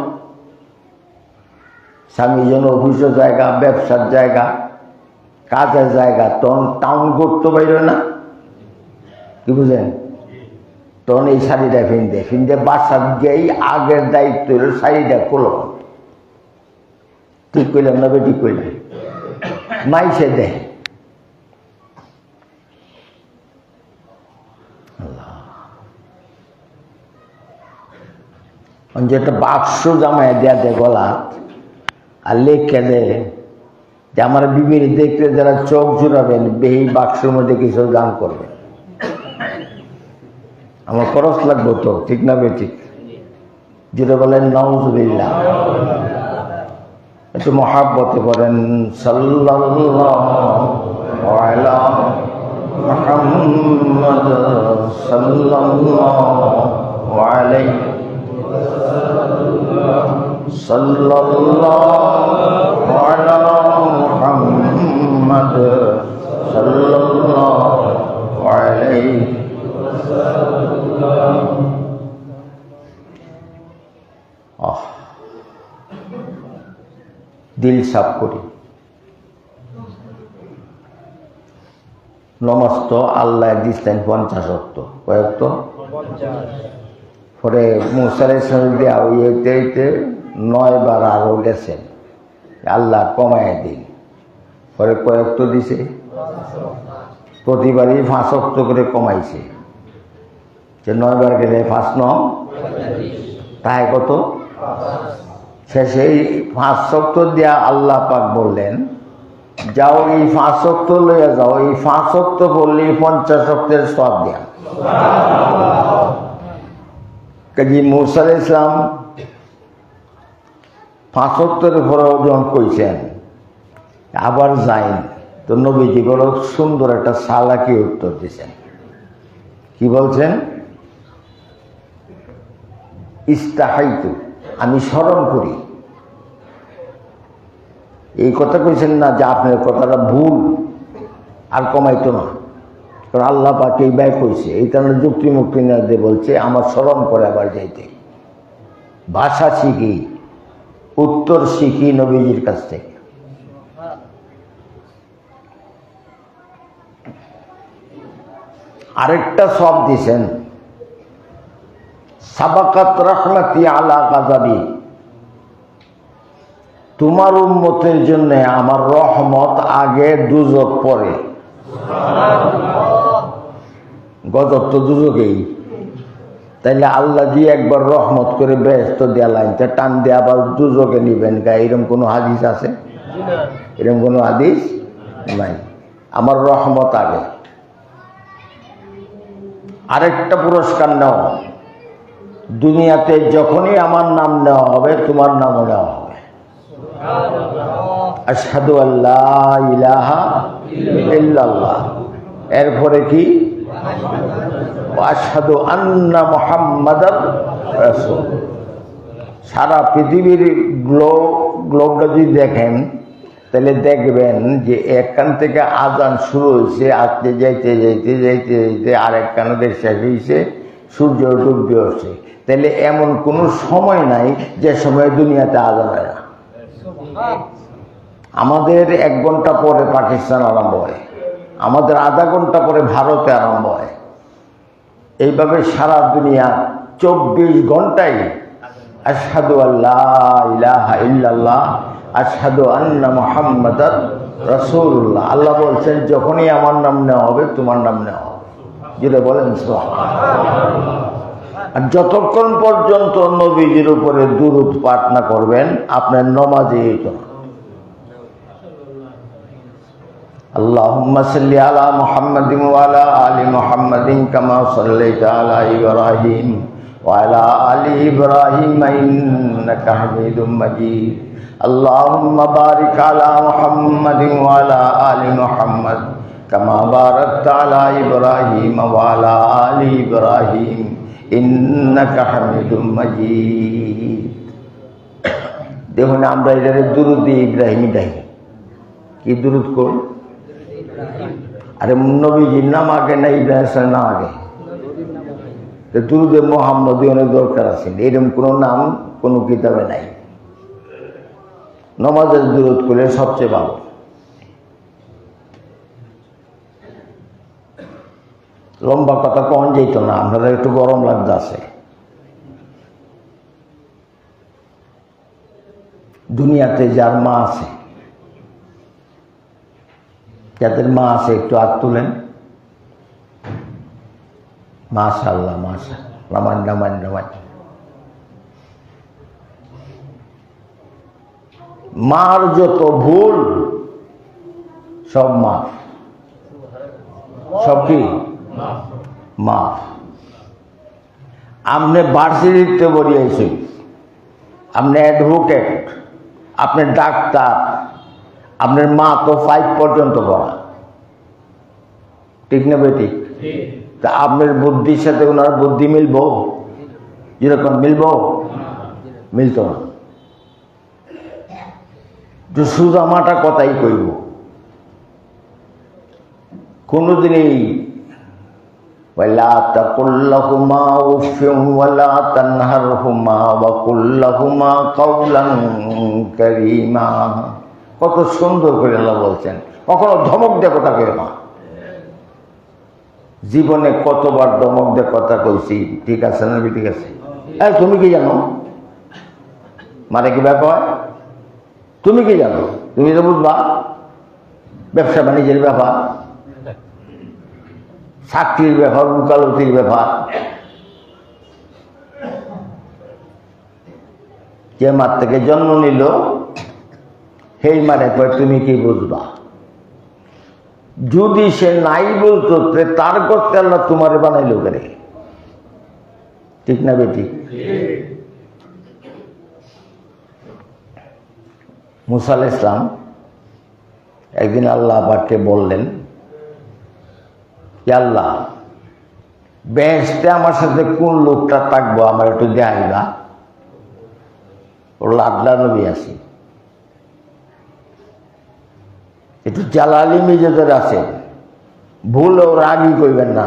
স্বামী যেন অফিসের জায়গা, ব্যবসার জায়গা, কাজের জায়গা, তখন টাউন করতে পারবে না, কি বুঝলেন? তখন এই শাড়িটা ফিনদে বাসার গিয়েই আগের দায়িত্ব হলো শাড়িটা খোলো। ঠিক করলাম না বেটি? করলাম। মাইসে দেয়, যেটা বাক্স জামায় দেয়া দেয় গলা, আর লেখে দেয় যে আমার বিবির দেখতে যারা চোখ জুড়াবেন এই বাক্সের মধ্যে কিছু দান করবেন। আমার খরচ লাগবো তো, ঠিক না বেঠিক? যেটা বলেন নাউজুবিল্লাহ। একটু মহাব্বতে পড়েন সাল্লাল্লাহু আলা মুহাম্মদ সাল্লাল্লাহু আলাইহি সাল্লাল্লাহু আলা মুহাম্মদ সাল্লাল্লাহু আলাইহি দিল সাফ করি। নমাজ তো আল্লাহ দিচ্ছেন 50 ওয়াক্ত, কয়েক তো পরে মুসা আলাইহিস সালাম দিয়া হইতে 9 বার আরো গেছেন, আল্লাহ কমায় দিন, পরে কয়েক তো দিছে, প্রতিবারই 5 ওয়াক্ত করে কমাইছে, যে 9 বার গেলে 5 9 তাই কত, শেষে এই 5 ওয়াক্ত দিয়া আল্লাহ পাক বললেন যাও এই 5 ওয়াক্ত লইয়া যাও, এই 5 ওয়াক্ত বললেই 50 ওয়াক্তের সওয়াব দেয়া। কাজী মুসা আলাইহিস সালাম 5 ওয়াক্তের উপরে ওজন কইছেন, আবার যাইন তো নবীজি বড় সুন্দর একটা সালাকি উত্তর দিয়েছেন। কি বলছেন? ইস্তাহাইতু, আমি শরম করি। এই কথা কইছেন না যে আপনার কথাটা ভুল, আর কমাইতো না, কারণ আল্লাহ পাক এই ব্যয় কইছে, এই কারণে যুক্তি মুক্তি না দিয়ে বলছে আমার শরম করে আবার যাইতে। ভাষা শিখি, উত্তর শিখি নবীজির কাছ থেকে। আরেকটা সব দিছেন, সাবাকাত রাহমাতি আলা গাযাবি, তোমার উম্মতের জন্য আমার রহমত আগে, দুজক পরে। গজব তো দুজকেই, তাইলে আল্লাহ দিয়ে একবার রহমত করে বেহেশত দেয়া লাইনটা টান দিয়ে আবার দুজকে নিবেন গা, এরকম কোনো হাদিস আছে? এরকম কোনো হাদিস নাই। আমার রহমত আগে। আরেকটা পুরস্কার নাও, দুনিয়াতে যখনই আমার নাম নেওয়া হবে তোমার নামও নেওয়া হবে। আশহাদু আল্লা ইলাহা ইল্লাল্লাহ, এরপরে কি? আশহাদু আন্না মুহাম্মাদার রাসূল। সারা পৃথিবীর গ্লোবটা যদি দেখেন তাহলে দেখবেন যে একখান থেকে আজান শুরু হয়েছে, আসতে যাইতে যাইতে যাইতে যাইতে আরেক কানদের শেষ হয়েছে, সূর্য ডুববে হচ্ছে। তাহলে এমন কোনো সময় নাই যে সময় দুনিয়াতে আজান হয় না। আমাদের 1 ঘন্টা পরে পাকিস্তান আরম্ভ হয়, আমাদের আধা ঘন্টা পরে ভারতে আরম্ভ হয়। এইভাবে সারা দুনিয়া 24 ঘন্টায় আশহাদু আল্লা ইলাহা ইল্লাল্লাহ আশহাদু আন্না মুহাম্মাদার রাসূলুল্লাহ। আল্লাহ বলছেন যখনই আমার নাম নেওয়া হবে তোমার নাম নেওয়া হবে। যেটা বলেন আর যতক্ষণ পর্যন্ত নবীজির উপরে দুরূদ পাঠ না করবেন আপনার নামাজে হইতো না। আল্লাহুম্মা সাল্লি আলা মুহাম্মাদিন ওয়া আলা আলি মুহাম্মাদিন কামা সাল্লাইতা আলা ইব্রাহিম ওয়া আলা আলি ইব্রাহিম ইন্নাকা হামিদুম মাজিদ। আল্লাহুম্মা বারিক আলা মুহাম্মাদিন ওয়া আলা আলি মুহাম্মাদ কামা বারাকতা আলা ইব্রাহিম ওয়া আলা আলি ইব্রাহিম ইন্নাকা হামিদুম মাজিদ। দেখুন আমরা এটারে দুরূদ ইব্রাহিমী দেই। কি দুরূদ কই? আরে নবীজির নাম আগে না ইব্রাহিমের নাম আগে? দুরূদে মুহাম্মদী অনেক দরকার আছে, এরকম কোনো নাম কোনো কিতাবে নাই। নামাজের দুরূদ করলে সবচেয়ে ভালো। লম্বা কথা কখন যেত না, আপনাদের একটু গরম লাগতে আছে। দুনিয়াতে যার মা আছে, যাদের মা আছে একটু হাত তুলেন। মাশাআল্লাহ মাশাআল্লাহ, নামান। মার যত ভুল সব মাফ, সব কি মাফ। আপনি ভার্সিটিতে পড়িয়েছেন, আপনি অ্যাডভোকেট, আপনি ডাক্তার, আপনার মা তো 5 পর্যন্ত পড়া, ঠিক না বেটি? তা আপনার বুদ্ধির সাথে ওনার বুদ্ধি মিলবো? যেরকম মিলবো? মিলত না। সোজা মাটা কথাই কইব, কোনোদিনই ولا تقل لهما أف ولا تنهرهما وقل لهما قولا كريما। কত সুন্দর করে আল্লাহ বলছেন, কখনো ধমক দিয়ে কথা কেউ না। জীবনে কতবার ধমক দিয়ে কথা কইছি, ঠিক আছে না? ঠিক আছে, তুমি কি জানো মানে কি ব্যাপার? তুমি কি জানো? তুমি তো বুঝবা ব্যবসা বাণিজ্যের ব্যাপার, চাকরির ব্যাপার, উকালতির ব্যাপার। যে মার থেকে জন্ম নিল সেই মারে কয় তুমি কি বুঝবা। যদি সে নাই বলতো তার করতে আল্লাহ তোমারে বানাইলো করে, ঠিক না বেটি? মুসা আলাইহিস সালাম একদিন আল্লাহ পাককে বললেন, আল্লাহ বেহেশতে আমার সাথে কোন লোকটা থাকবো আমার একটু দেখাইবা। ওর আল্লাহ নবী আছে, একটু জালালি মিজাজের আছে, ভুলেও রাগই কইবেন না,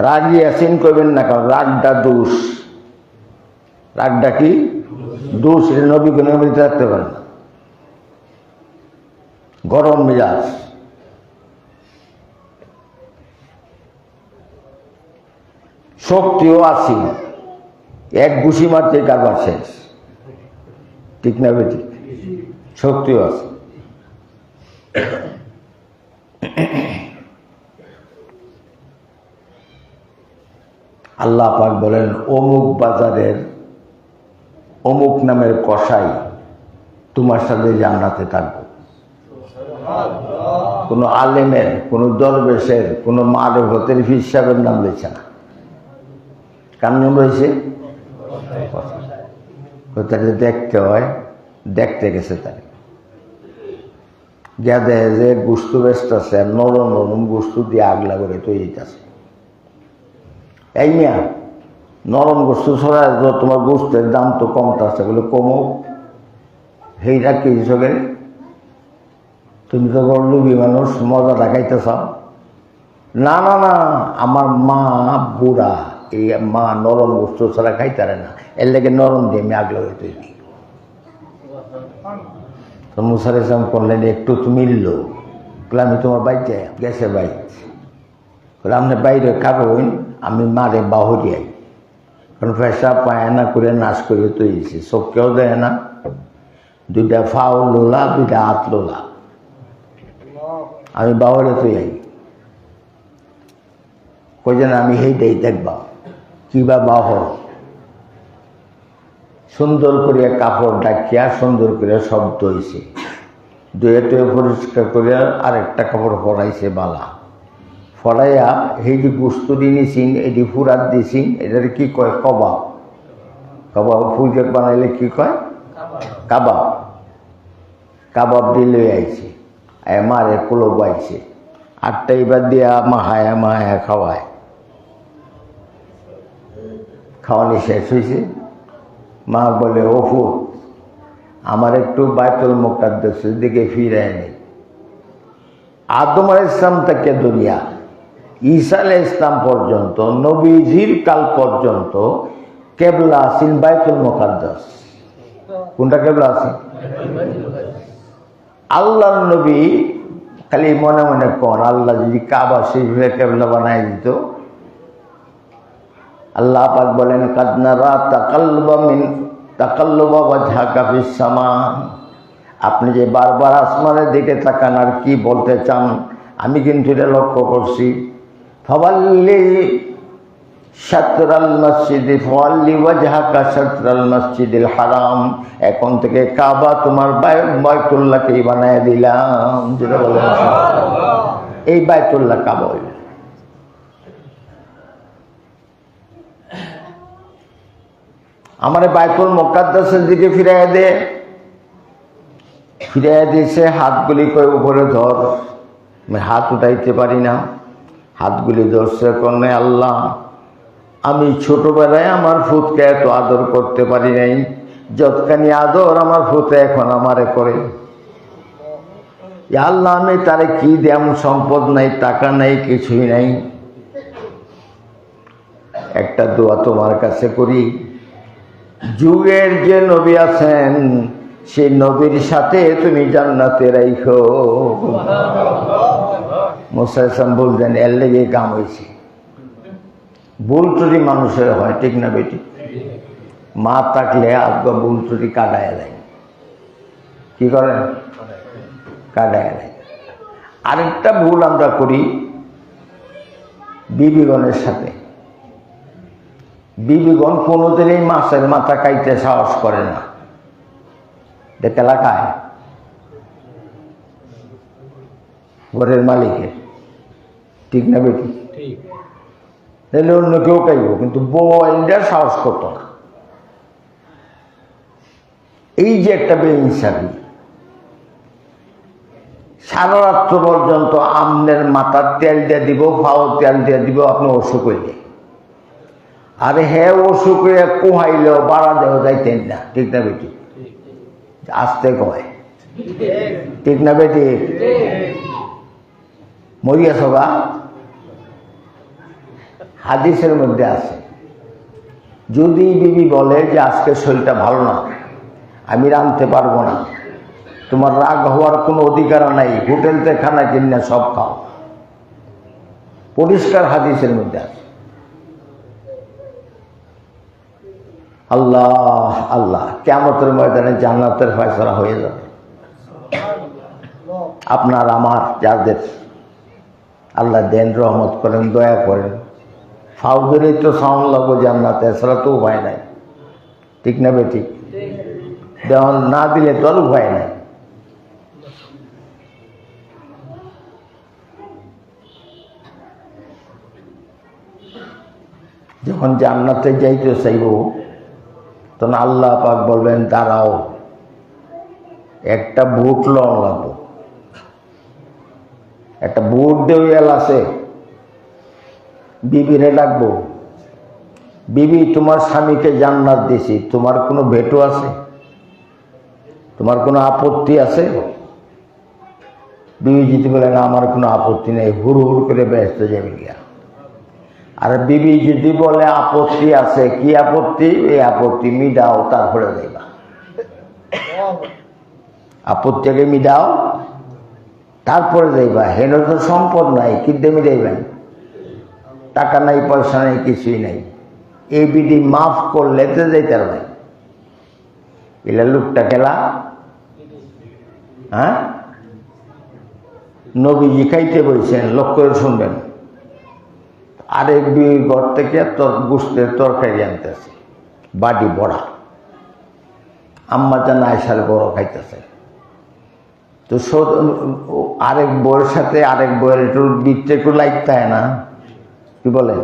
রাগই আছেন কইবেন না, কারণ রাগটা দোষ। রাগটা কি দোষ? এটা নবী কোনো নবীতে রাখতে পারেন না। গরম মেজাজ, শক্তিও আছি, এক ঘুষি মারতে কারবার শেষ, ঠিক না বেটি? শক্তিও আছে। আল্লাহ পাক বলেন, অমুক বাজারের অমুক নামের কসাই তোমার সাথে জান্নাতে থাকবে। কোনো আলেমের, কোনো দরবেশের, কোনো মারেফতের হিসাবের নাম লেছে না। কার নাম রয়েছে? তাকে দেখতে হয়, দেখতে গেছে তাই গিয়া দেখে যে গুস্তু ব্যস্ত আছে, নরম নরম গুস্তু দিয়ে আগলা করে তৈরি আছে। এই মিয়া নরম গোস্তু ছড়া তোমার গোস্তের দাম তো কমতে আছে, বলে কমো সেইটা কি হিসেবে? তুমি তো বড় লোভী মানুষ, মজা দেখাইতেছ। না না না, আমার মা বুড়া, এই মা নরম গোস্ত ছাড়া খাইতারে না, এর লেগে নরম দিয়ে আমি আগলা হয়ে তৈরি। তো মুসা আলাইহিস সালাম করলেন, একটু তো মিলল। আমি তোমার বাইতে গেছে বাইত, আপনি বাইরে খাবেন, আমি মারে বাহরিয়াই, কারণ পেশা পায়না করে নাশ করে তৈরিছে, চোখকেও দেয় না, দুইটা ফাও লোলা, দুইটা হাত লোলা, আমি বাহরে তৈরি কই যেন আমি সেইটাই দেখবা। কিবা বাহর সুন্দর করিয়া কাপড় ডাকিয়া সুন্দর করিয়া শব্দ হয়েছে, দুয়ে টুয়ে পরিষ্কার করিয়া আরেকটা কাপড় পরাইছে বালা, ফড়াইয়া সেই যে গুস্তুরি নিছিন, এটি ফুরাত দিছিন, এটার কি কয়? কবাব। কবাব ফুলকেক বানাইলে কি কয়? কাবাব। কাবাব দিয়ে লই আইছে, মারে কুলো বাইছে, আটটা এবার দিয়া মাহায়া মাহায়া খাওয়ায়। খাওয়ানি শেষ হয়েছে, মা বলে, ওফু আমার একটু বাইতুল মুকাদ্দাসের দিকে ফিরায় নেই। আদম আলাইহিস সালাম থেকে দুনিয়া ঈসা আলাইহিস সালাম পর্যন্ত, নবীজির কাল পর্যন্ত কেবলা আছেন বাইতুল মুকাদ্দাস। কোনটা কেবলা আছে? আল্লাহর নবী খালি মনে মনে কোন, আল্লাহ যদি কাবা শরীফে কেবলা বানাই দিত। আল্লাহ পাক বলেন, কাদ নারা তাকাল্লুবা ওয়াজহাকা ফিস সামা, আপনি যে বারবার আসমানের দিকে তাকান আর কি বলতে চান, আমি কিন্তু এটা লক্ষ্য করছি। ফাওয়াল্লি শাতরাল মসজিদি ফাওয়াল্লি ওয়াজহাকা শাতরাল মসজিদিল হারাম, এখন থেকে কাবা তোমার বাইতুল্লাহকেই বানায় দিলাম। যেটা বলেন এই বাইতুল্লাহ কাবা হইল। আমারে বাইতুল মুকাদ্দাসের দিকে ফিরাইয়া দে। ফিরাইয়া দিয়েছে, হাতগুলি কই উপরে ধর। আমি হাত উঠাইতে পারি না, হাতগুলি ধরছে কনে আল্লাহ, আমি ছোটবেলায় আমার ফুতকে এত আদর করতে পারি নাই, যতখানি আদর আমার ফুতে এখন আমারে করে। আল্লাহ আমি তারে কি দেম, সম্পদ নাই, টাকা নাই, কিছুই নাই। একটা দোয়া তোমার কাছে করি, যুগের যে নবী আছেন সেই নবীর সাথে তুমি জান্নাতে রাইখো। মুসা ইসলাম বলতেন এর লেগে কাম হয়েছে। ভুল ত্রুটি মানুষের হয়, ঠিক না বেটি? মা থাকলে আজ্ঞা ভুল ত্রুটি কাটায় দেয়। কি করেন? কাটায় দেয়। আরেকটা ভুল আমরা করি বিবিগণের সাথে। বিবিগণ কোনোদিনই মাছের মাথা খাইতে সাহস করে না, দেখে এলাকায় ঘরের মালিকের, ঠিক না বেটি? তাহলে অন্য কেউ খাইব, কিন্তু বউ ইন্ডিয়ার সাহস করতো না। এই যে একটা বেইনসাফি, সারা রাত্র পর্যন্ত আমনের মাথার তেল দিয়ে দিব, পাও তেল দিয়ে দিব, আপনি অসুখ হইলে। আরে হ্যাঁ, অসুখ হয়ে কোহাইলেও বাড়া দেওয়া যাইতেন না, ঠিক না বেটি? আসতে কয়, ঠিক না বেটি? মরিয়া সবা হাদিসের মধ্যে আছে, যদি বিবি বলে যে আজকে শরীরটা ভালো না, আমি রাঁধতে পারবো না, তোমার রাগ হওয়ার কোনো অধিকার নাই, হোটেলতে খানা কিনে সব খাও। পরিষ্কার হাদিসের মধ্যে আছে। আল্লাহ আল্লাহ, কিয়ামতের ময়দানে জান্নাতের ফয়সালা হয়ে যাবে। আপনার আমার যাদের আল্লাহ দেন, রহমত করেন, দয়া করেন, ফাউদেরই তো সাউন্ড লাগবো জান্নাতে, এছাড়া তো উপায় নাই, ঠিক না বেটি? দেওয়ান না দিলে তো আর উপায় নাই। যখন জান্নাতে যাইতে চাইব, তখন আল্লাহ পাক বলবেন দাঁড়াও, একটা বুট লন লাগবো। একটা বুট দেওয়াল আছে, বিবিরে ডাকবো, বিবি তোমার স্বামীকে জান্নাত দিছি, তোমার কোনো ভেটো আছে? তোমার কোনো আপত্তি আছে? বিবি যদি বলে না আমার কোনো আপত্তি নেই, হুড় হুড় করে ব্যস্ত যাবে গিয়া। আর বিবি যদি বলে আপত্তি আছে, কি আপত্তি? এই আপত্তি মিটাও, তারপরে যাইবা। আপত্তিকে মিটাও, তারপরে যাইবা। হেন তো সম্পদ নাই, কিন্তু মিটাইবেন? টাকা নাই, পয়সা নাই, কিছুই নাই। এই বিধি মাফ করলে তো যাইতে পারবে। এলা লোকটা খেলা, হ্যাঁ? নবীজি খাইতে বলছেন, লক্ষ্য করে শুনবেন। আরেক বিয়ে ঘর থেকে গোস্তের তরকারি আনতেছে, বাড়ি বড়া। আম্মা জান আয়সার বড় খাইতেছে। তো আরেক বউয়ের সাথে আরেক বউয়ের একটু বিচ্ছে একটু লাগতে হয় না? কি বলেন?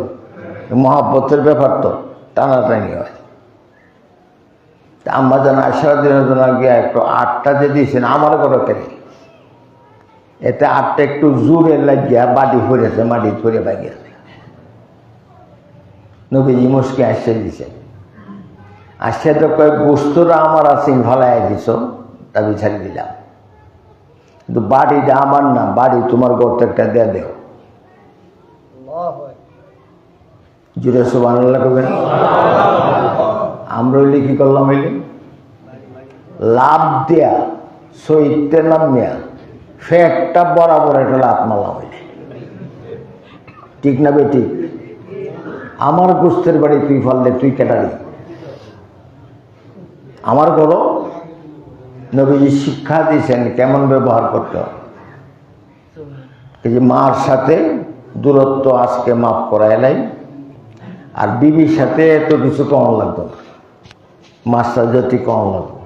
মহাব্বতের ব্যাপার তো, টানাটানি হয়। আম্মা জান আয়সার দিনের জন্য গিয়ে একটু আটটা যে দিয়েছেন আমার ঘরে কেন, এতে আটটা একটু জোরে লাগিয়া বাড়ি ফিরেছে, মাটি ধরে বাগিয়েছে। নবীজি মুসকে আসছে দিছে, আসছে তো কয়েক গোস্তরা আমার আছে, ভালাই দিছ, দাবি ছাড়ি দিলাম, কিন্তু বাড়িটা আমার না, বাড়ি তোমার গর্তে একটা দিয়ে দেও। জুড়ে সুবহানাল্লাহ করবেন। আমরা হইলে কি করলাম? হইলে লাভ দেয়া, সইতে নামিয়া ফ্যাটটা বরাবর একটা লাভ মারলাম হইলে, ঠিক না বেটি? আমার গোস্তের বাড়ি তুই ফেললে, তুই কেটারি আমার করো। নবীজি শিক্ষা দিয়েছেন কেমন ব্যবহার করতে হয়। এই যে মার সাথে দূরত্ব আজকে মাফ করায় নাই, আর বিবির সাথে এত কিছু কম লাগতো না, মাছটা যদি কম লাগতো।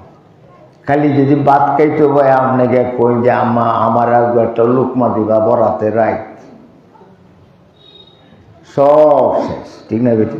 খালি যদি বাদ খাইতে হয় আপনাকে কই যে আমার একটা লুকমা দিবা বরাতে রাইট, সব শেষ, ঠিক না বেটি?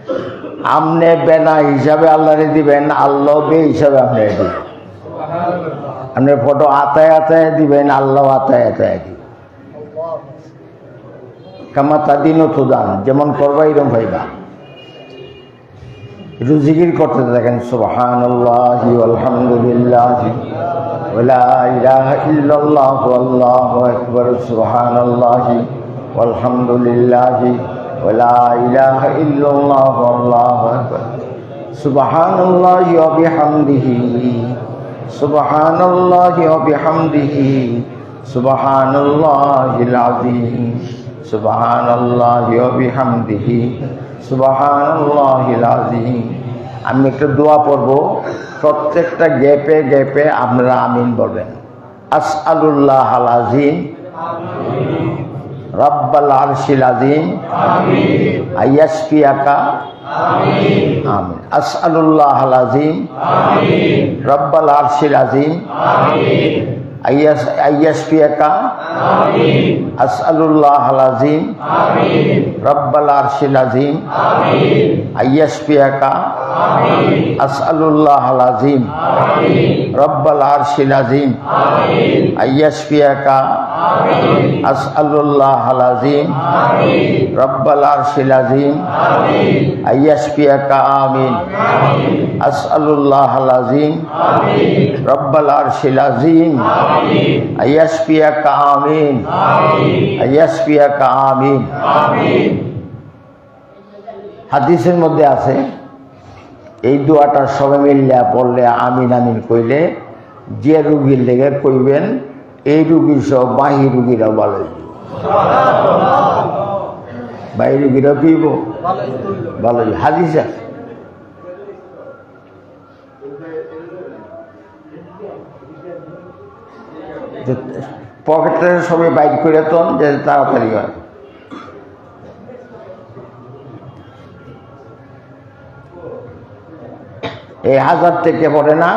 আমনে বেনা হিসাবে আল্লাহরে দিবেন, আল্লাহ বে হিসাবে আপনি দিবেন। আপনি ফটো আতায় আতায় দিবেন, আল্লাহ আতায় আতায় দিবেন। কামা তাদিনও তো দান, যেমন করবা এরকম ভাইবা। একটু জিকির করতে থাকেন, সুবহানাল্লাহি আলহামদুলিল্লাহি ওয়ালা ইলাহা ইল্লাল্লাহু আল্লাহু আকবার, সুবহানাল্লাহি আলহামদুলিল্লাহি ওয়ালা ইলাহা ইল্লাল্লাহু আল্লাহু আকবার, সুবহানাল্লাহি ওয়া বিহামদিহি, সুবহানাল্লাহি ওয়া বিহামদিহি, সুবহানাল্লাহিল আযীম, সুবহানাল্লাহি ওয়া বিহামদিহি, সুবহানাল্লাহিল আযীম। আমি একটা দোয়া পড়ব, প্রত্যেকটা গ্যাপে গ্যাপে আপনারা আমিন বলবেন। আসআলুল্লাহাল আযীম রাব্বাল আরশিল আযীম আইয়াশফিয়াকা, আমিন। আসআলুল্লাহাল আযীম রাব্বাল আরশিল আযীম আইয়াশফিয়াকা, আসআলুল্লাহাল আযীম রাব্বাল আরশিল আযীম আইয়াশফিয়াকা, আসআলুল্লাহাল আযীম রাব্বাল আরশিল আযীম আইয়াশফিয়াকা, আসআলুল্লাহাল আযীম রাব্বাল আরশিল আযীম আইয়াশফিয়াকা, আমিন। আসআলুল্লাহাল আযীম রাব্বাল আরশিল আযীম আইয়াশফিয়াকা, আমিন। আইয়াশফিয়াকা, আমিন। হাদিসের মধ্যে আছে এই দোয়াটা সবাই মিল্লা পড়লে, আমিন আমিন কইলে যে রুগীর লেগে কইবেন এই রুগীর সব বাহি রুগীরাও ভালো হইব, বাহি রুগীরাও কইব ভালো হইব। হাদিস আছে। পকেটে সবাই বাইক করে তন যে তাড়াতাড়ি হয়। এই 1000 থেকে পড়ে না,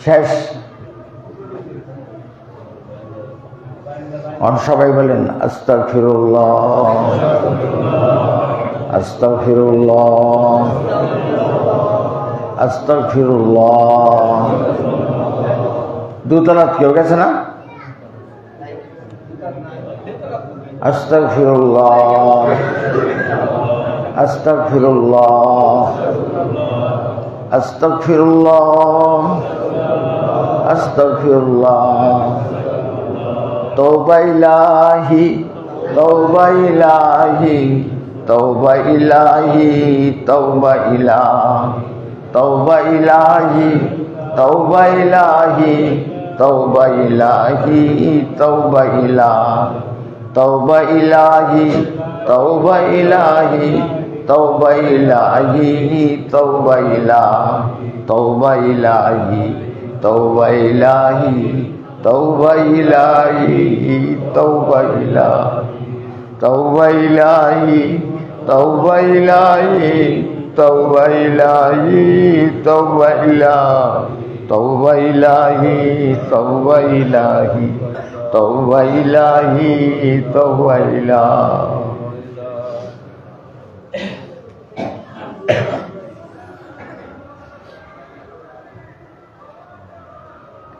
শেষ। সবাই বলেন আস্তাগফিরুল্লাহ, আস্তাগফিরুল্লাহ, আস্তাগফিরুল্লাহ। দুতলাত কেউ গেছে না? আস্তাগফিরুল্লাহ, আস্তাগফিরুল্লাহ, আস্তাগফিরুল্লাহ, আস্তাগফিরুল্লাহ। তওবা ইলাহি, তওবা ইলাহি, তওবা ইলাহি, তওবা ইলাহ, তওবা ইলাহি, তওবা ইলাহি, তওবা ইলাহি, তওবা ইলাহ, তওবা ইলাহি, তওবা ইলাহি, তওবা ইলাহি, তওবা ইলাহ, তওবা ইলাহি, তওবা ইলাহি, তওবা ইলাহি, তওবা ইলাহ, তওবা ইলাহি, তওবা ইলাহি, তওবা ইলাহি, তওবা ইলাহ, তওবা ইলাহি, তওবা ইলাহি, তওবা ইলাহি, তওবা ইলাহ।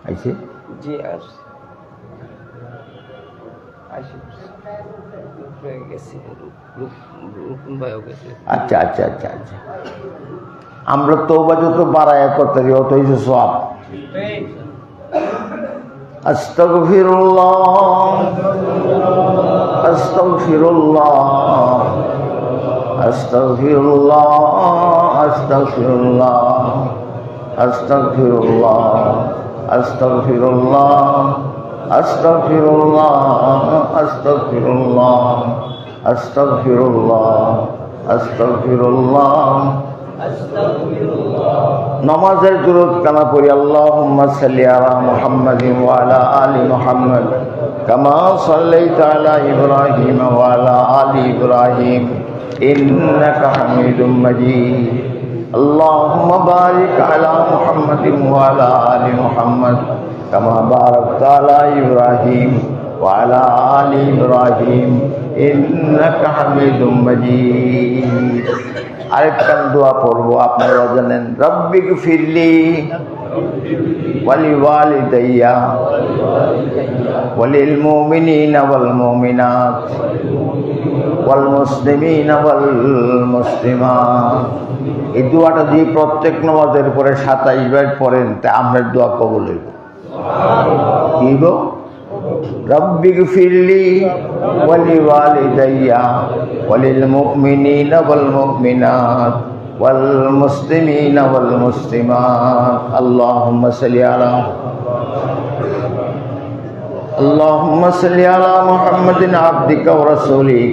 আইছে জি আর আচ্ছা আচ্ছা আচ্ছা আচ্ছা। আমরা তওবা যত বাড়ায়া করতে যাই অত হইছে সওয়াব। আস্তাগফিরুল্লাহ, আস্তাগফিরুল্লাহ, আস্তাগফিরুল্লাহ, আস্তাগফিরুল্লাহ, আস্তাগফিরুল্লাহ, আস্তাগফিরুল্লাহ, আস্তাগফিরুল্লাহ, আস্তাগফিরুল্লাহ, আস্তাগফিরুল্লাহ, আস্তাগফিরুল্লাহ, নামাজের দুরূদ কানা পড়ি আল্লাহুম্মা সাল্লি আলা মুহাম্মাদিন ওয়া আলা আলি মুহাম্মাদ কামা সাল্লাইতা আলা ইব্রাহিম ওয়া আলা আলি ইব্রাহিম ইন্নাকা হামিদুম মাজিদ আল্লাহুম্মা বারিক আলা মুহাম্মাদিন ওয়া আলা আলি মুহাম্মাদ কামা বারাকতা আলা ইব্রাহিম ওয়া আলা আলি ইব্রাহিম ইন্নাকা হামিদুম মাজিদ। আরেকখান দোয়া পড়বো, আপনারা জানেন, রব্বিগফিরলি ওয়ালি ওয়ালিদাইয়া ওয়ালিল মুমিনিনা ওয়াল মুমিনাত ওয়াল মুসলিমিনা ওয়াল মুসলিমাত। এই দোয়াটা দিয়ে প্রত্যেক নামাজের পরে 27 বার পড়েন, তা আপনার দোয়া কবুল হইব। কি গো? রব্বিগফিরলি ওয়ালি ওয়ালিদাইয়া ওয়ালিল মুমিনিনা ওয়াল মুমিনাত ওয়াল মুসলিমিনা ওয়াল মুসলিমাত। আল্লাহুম্মা সাল্লি আলা মুহাম্মাদিন আবদিকা ওয়া রাসূলিক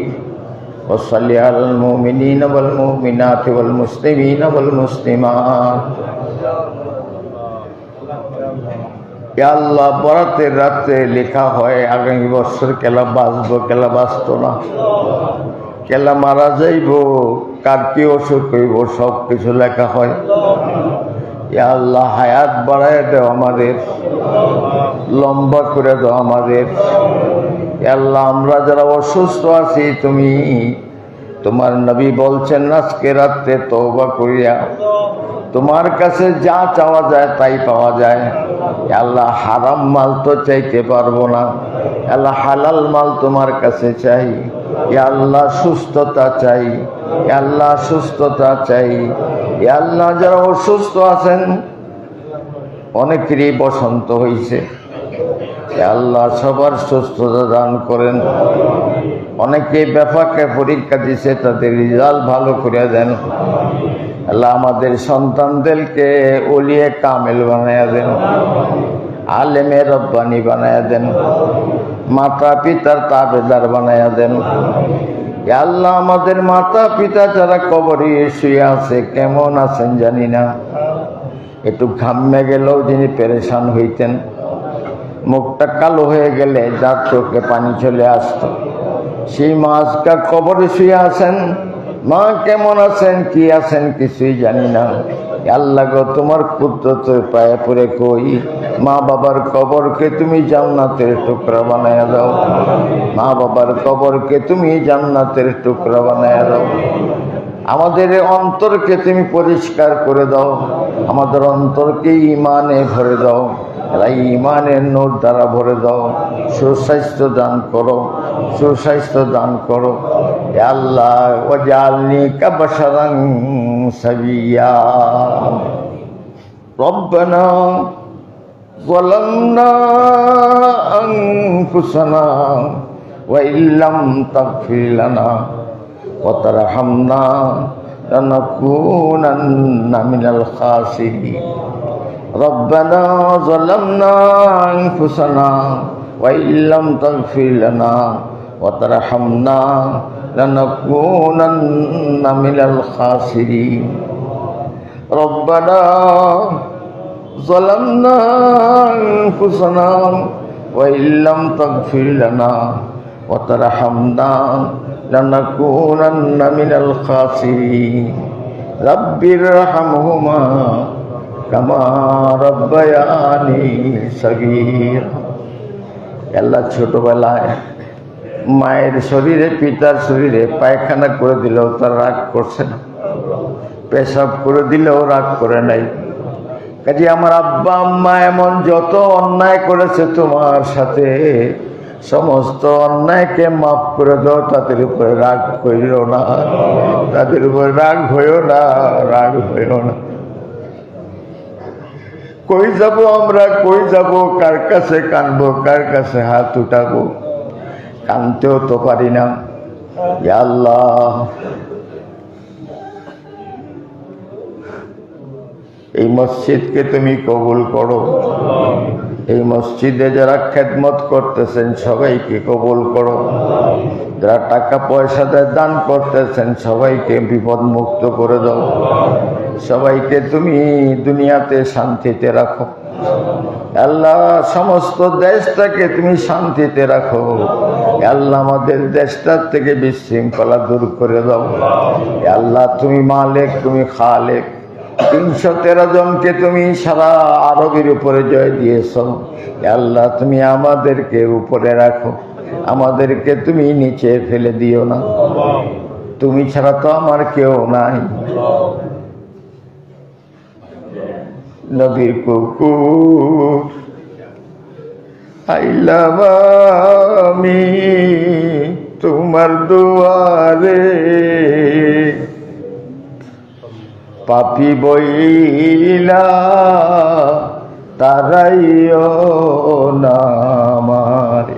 ওয়া সাল্লি আলাল মুমিনিনা ওয়াল মুমিনাতি ওয়াল মুসলিমিনা ওয়াল মুসলিমাত। ইয়া আল্লাহ, বরাতের রাতে লেখা হয় আগামী বছর কেলা বাঁচবো, কেলা বাঁচত না, কেলা মারা যাইব, কার কি অসুখ হইব, সব কিছু লেখা হয়। ইয়া আল্লাহ, হায়াত বাড়ায় দাও আমাদের, লম্বা করে দাও আমাদের। ইয়া আল্লাহ, আমরা যারা অসুস্থ আছি, তুমি তোমার নবী বলছেন আজকে রাতে তওবা করিয়া তোমার কাছে যা চাওয়া যায় তাই পাওয়া যায়। আল্লাহ, হারাম মাল তো চাইতে পারবো না, আল্লাহ হালাল মাল তোমার কাছে চাই। আল্লাহ, সুস্থতা চাই, আল্লাহ সুস্থতা চাই। আল্লাহ, যারা অসুস্থ আছেন, অনেকেরই বসন্ত হয়েছে, আল্লাহ সবার সুস্থতা দান করেন। অনেকে ব্যাপাকে পরীক্ষা দিছে, তাদের রেজাল্ট ভালো করে দেন। আল্লাহ, আমাদের সন্তানদেরকে ওলিয়ে কামেল বানায়া দেন, আলেমে রব্বানি বানায়া দেন, মাতা পিতার তাবেদার বানায়া দেন। আল্লাহ, আমাদের মাতা পিতা যারা কবরে শুয়ে আছে, কেমন আছেন জানি না, একটু ঘামে গেলেও যিনি পেরেশান হইতেন, মুখটা কালো হয়ে গেলে যার চোখে পানি চলে আসত, সেই মা আজকাল কবরে শুয়ে আছেন। মা কেমন আছেন, কি আছেন, কিছুই জানি না। আল্লাহ গো, তোমার কুদরতের পায়ে পড়ে কই, মা বাবার কবরকে তুমি জান্নাতের টুকরা বানায়া দাও, মা বাবার কবরকে তুমি জান্নাতের টুকরা বানায়া দাও। আমাদের অন্তরকে তুমি পরিষ্কার করে দাও, আমাদের অন্তরকে ইমানে ভরে দাও, ইমানের নূর দ্বারা ভরে দাও। সুস্বাস্থ্য দান করো, সুস্বাস্থ্য দান করো। আল্লাহ, ওয়াজআলনি কাবাশারান সাবিয়্যা। রব্বানা যালামনা আনফুসানা ওয়া ইল্লাম তাগফির লানা ওয়া তারহামনা লানাকুনান্না মিনাল খাসিরিন। ربنا ظلمنا أنفسنا وإن لم تغفر لنا وترحمنا لنكونن من الخاسرين. ربنا ظلمنا أنفسنا وإن لم تغفر لنا وترحمنا لنكونن من الخاسرين. رب ارحمهما কামা রব্বায়ানি সগীরা। আল্লাহ, ছোটবেলায় মায়ের শরীরে, পিতার শরীরে পায়খানা করে দিলেও তার রাগ করছে না, পেশাব করে দিলেও রাগ করে নাই। কাজে আমার আব্বা আম্মা এমন যত অন্যায় করেছে তোমার সাথে, সমস্ত অন্যায়কে মাফ করে দাও, তাদের উপরে রাগ করিও না, তাদের উপরে রাগ হইও না, রাগ হইও না। কই যাব আমরা, কই যাব, কার কাছে কানবো, কার কাছে হাত উঠাবো, কানতেও তো পারি না। ইয়া আল্লাহ, এই মসজিদকে তুমি কবুল করো, এই মসজিদে যারা খেদমত করতেছেন সবাইকে কবুল করো, যারা টাকা পয়সা দিয়ে দান করতেছেন সবাইকে বিপদ মুক্ত করে দাও, সবাইকে তুমি দুনিয়াতে শান্তিতে রাখো। আল্লাহ সমস্ত দেশটাকে তুমি শান্তিতে রাখো। আল্লাহ আমাদের দেশটার থেকে বিশৃঙ্খলা দূর করে দাও। আল্লাহ তুমি মালিক, তুমি খালেক। 313 জনকে তুমি সারা আরবের উপরে জয় দিয়েছ। আল্লাহ তুমি আমাদেরকে উপরে রাখো, আমাদেরকে তুমি নিচে ফেলে দিও না। তুমি ছাড়া তো আমার কেউ নাই। নবীর কুকুর আইলাম আমি তোমার দুয়ারে, পাপী বইলা তারাইও না আমারে।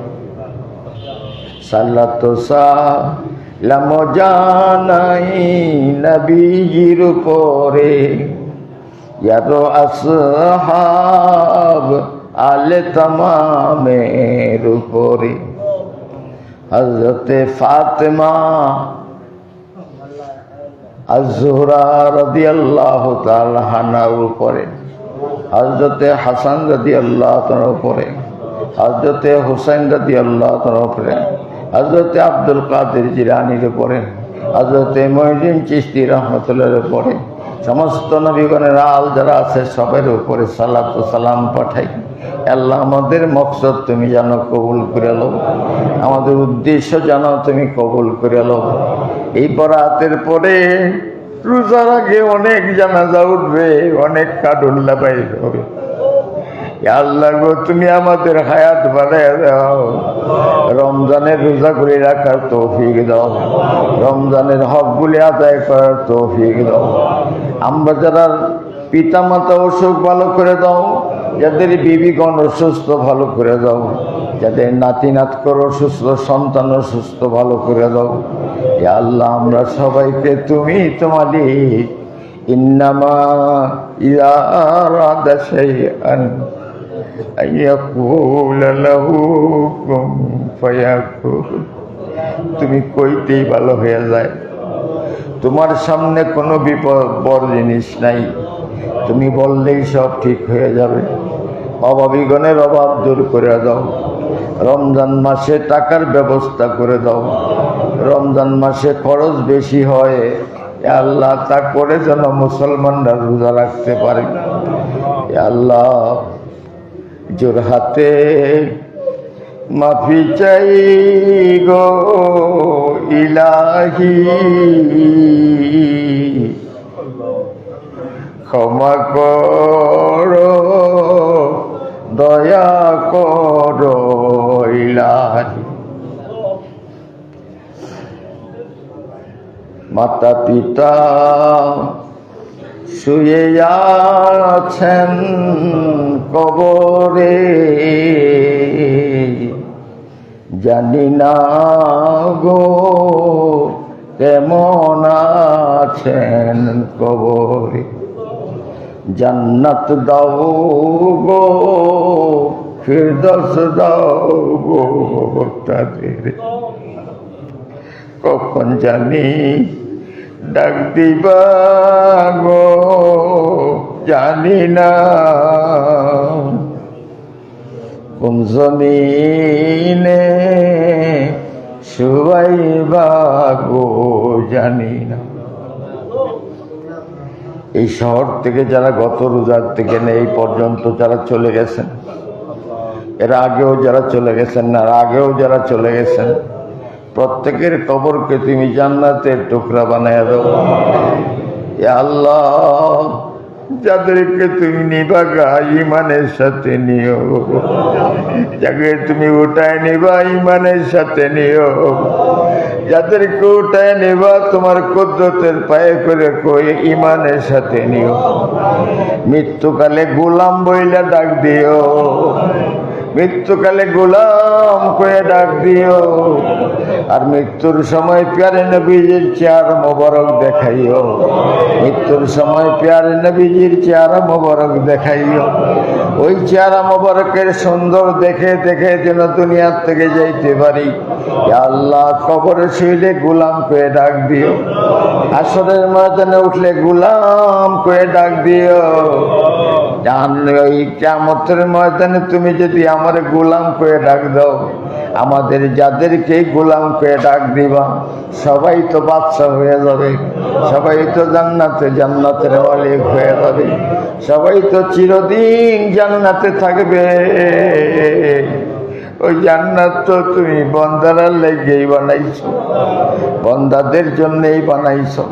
সাল্লাত সালাম জানাই নবীজির উপরে, ইয়ারো আসহাব আলে তামামের উপরে। হযরতে ফাতেমা আয-জোহরা রাদিয়াল্লাহু তাআলা আনহার উপরে, হযরতে হাসান রাদিয়াল্লাহু তাআলার উপরে, হযরতে হুসাইন রাদিয়াল্লাহু তাআলার উপরে, হযরতে আব্দুল কাদের জিলানীর উপরে, হযরতে মুঈনুদ্দিন চিশতি রাহমাতুল্লাহর উপরে, সমস্ত নবীগণের আল যারা আছে সবার উপরে সালাত ও সালাম পাঠাই। আল্লাহ আমাদের মকসদ তুমি জানো, কবুল করে লো। আমাদের উদ্দেশ্য জানো, তুমি কবুল করে লো। এই বরাতের পরে রোজার আগে অনেক জানাজা উঠবে, অনেক কাডুল্লা বাইর হবে। আল্লাহ গো তুমি আমাদের হায়াত বাড়ায় দাও, রমজানের রোজা করে রাখার তৌফিক দাও, রমজানের হকগুলি আদায় করার তৌফিক দাও। আমরা যারা পিতা মাতা অসুখ ভালো করে দাও, যাদের বিবিগণ অসুস্থ ভালো করে দাও, যাদের নাতি নাতকর অসুস্থ সন্তান অসুস্থ ভালো করে দাও। ইয়া আল্লাহ আমরা সবাইকে তুমি তোমারই ইন্নামা ইযা আরাদা শাইআন আইয়াকুলা লাহু কুন ফায়াকুন, তুমি কইতেই ভালো হয়ে যায়। তোমার সামনে কোনো বিপদ বড় জিনিস নাই, তুমি বললেই সব ঠিক হয়ে যাবে। অভাবীগণের অভাব দূর করে দাও। রমজান মাসে টাকার ব্যবস্থা করে দাও। রমজান মাসে খরচ বেশি হয়, আল্লাহ তা করে যেন মুসলমানরা রোজা রাখতে পারে। আল্লাহ জোর হাতে মাফি চাই গো ইলাহি, ক্ষমা করো দয়া করো ইলাহি। মাতা পিতা শুয়ে আছেন কবরে, জানি না গো কেমন আছেন কবরে। জান্নাত দাও গো ফিরদৌস দাও গো তাদের, কখন জানি ডাক দিবা গো জানি না, কোন জমিনে শুয়াইবা গো জানি না। এই শহর থেকে যারা গত রোজার থেকে এই পর্যন্ত যারা চলে গেছেন, এর আগেও যারা চলে গেছেন, আর আগেও যারা চলে গেছেন, প্রত্যেকের কবরকে তুমি জান্নাতের টুকরা বানায় দাও। ইয়া আল্লাহ যাদেরকে তুমি নিবাগা ইমানের সাথে নিও, যাকে তুমি উঠায় নিবা ইমানের সাথে নিও, যাদেরকে উঠায় নিবা তোমার কুদরতের পায়ে করে কই ইমানের সাথে নিও। মৃত্যুকালে গোলাম বইলা ডাক দিও, মৃত্যুকালে গোলাম কয়ে ডাক দিও। আর মৃত্যুর সময় প্যারে নবীজির চেহারা মোবারক দেখাইও, মৃত্যুর সময় প্যারে নবীজির চেহারা মোবারক দেখাইও। ওই চেহারা মোবারকের সুন্দর দেখে দেখে যেন দুনিয়ার থেকে যাইতে পারি। ইয়া আল্লাহ, কবরে শুইলে গোলাম করে ডাক দিও, আসরের ময়দানে উঠলে গোলাম করে ডাক দিও। ওই কিয়ামতের ময়দানে তুমি যদি আমার গোলাম করে ডাক দাও, আমাদের যাদেরকে গোলাম করে ডাক দিবা সবাই তো বাদশা হয়ে যাবে, সবাই তো জান্নাতের মালিক হয়ে যাবে, সবাই তো চিরদিন জান্নাতে থাকবে। ওই জান্নাত তো তুমি বন্দারার লেগেই বানাইছো, বন্দাদের জন্যই বানাইছো।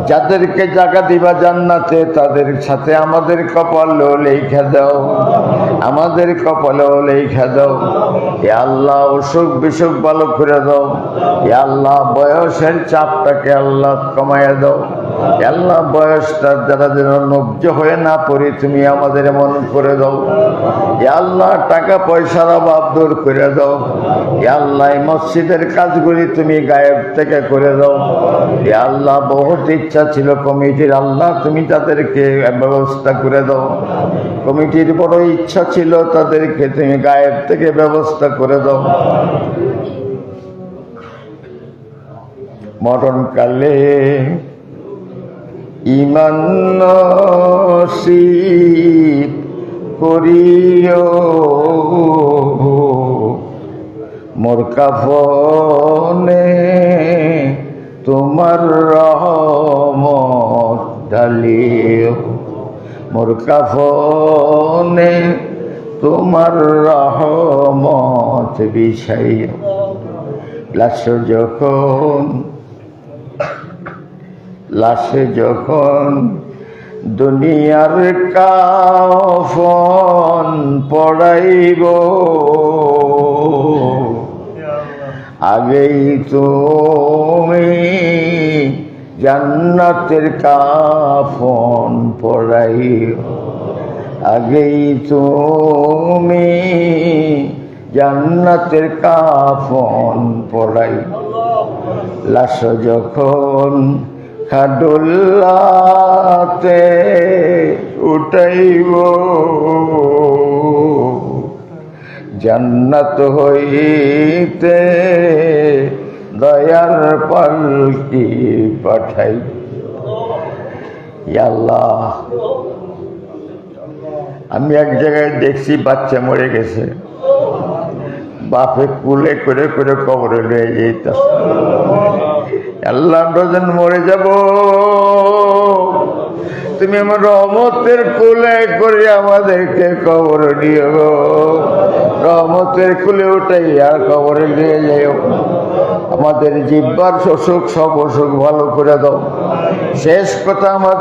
যাদেরকে জায়গা দিবা জান্নাতে তাদের সাথে আমাদের কপালেও লেখা দাও, আমাদের কপালেও লেখা দাও। এ আল্লাহ, অসুখ বিসুখ ভালো করে দাও। এ আল্লাহ, বয়সের চাপটাকে আল্লাহ কমাইয়া দাও। আল্লাহ, বয়সটা যারা যেন নব্জ হয়ে না পড়ি তুমি আমাদের মন করে দাও। এ আল্লাহ, টাকা পয়সার অভাব দূর করে দাও। এ আল্লাহ, মসজিদের কাজগুলি তুমি গায়েব থেকে করে দাও। এ আল্লাহ, বহুত ইচ্ছা ছিল কমিটির, আল্লাহ তুমি তাদেরকে ব্যবস্থা করে দাও। কমিটির বড় ইচ্ছা ছিল, তাদেরকে তুমি গায়েব থেকে ব্যবস্থা করে দাও। মরণকালে ঈমান নসিব করিও, মোর কাফনে তোমার রহমত ঢালিও, মোর কাফনে তোমার রহমত বিছাইও। লাশে যখন দুনিয়ার কাফন পড়াইব, আগেই তুমি জান্নাতের কাফন পড়াইও, আগেই তুমি জান্নাতের কাফন পড়াইও। লাশ যখন খাডুল্লাতে উঠাইব, জান্নাত হইতে দয়ার পালকি পাঠাই। ইয়া আল্লাহ, আমি এক জায়গায় দেখছি বাচ্চা মরে গেছে, বাপে কুলে করে করে কবরে লয়ে যেতাম। আল্লাহ, আমরা মরে যাব, তুমি আমার রহমতের কুলে করে আমাদেরকে কবরে নিও, রহমতের কুলে উঠাই আর কবরে নিয়ে যাও। আমাদের জিহ্বার অসুখ সব অসুখ ভালো করে দাও। শেষ কথা, আমাদের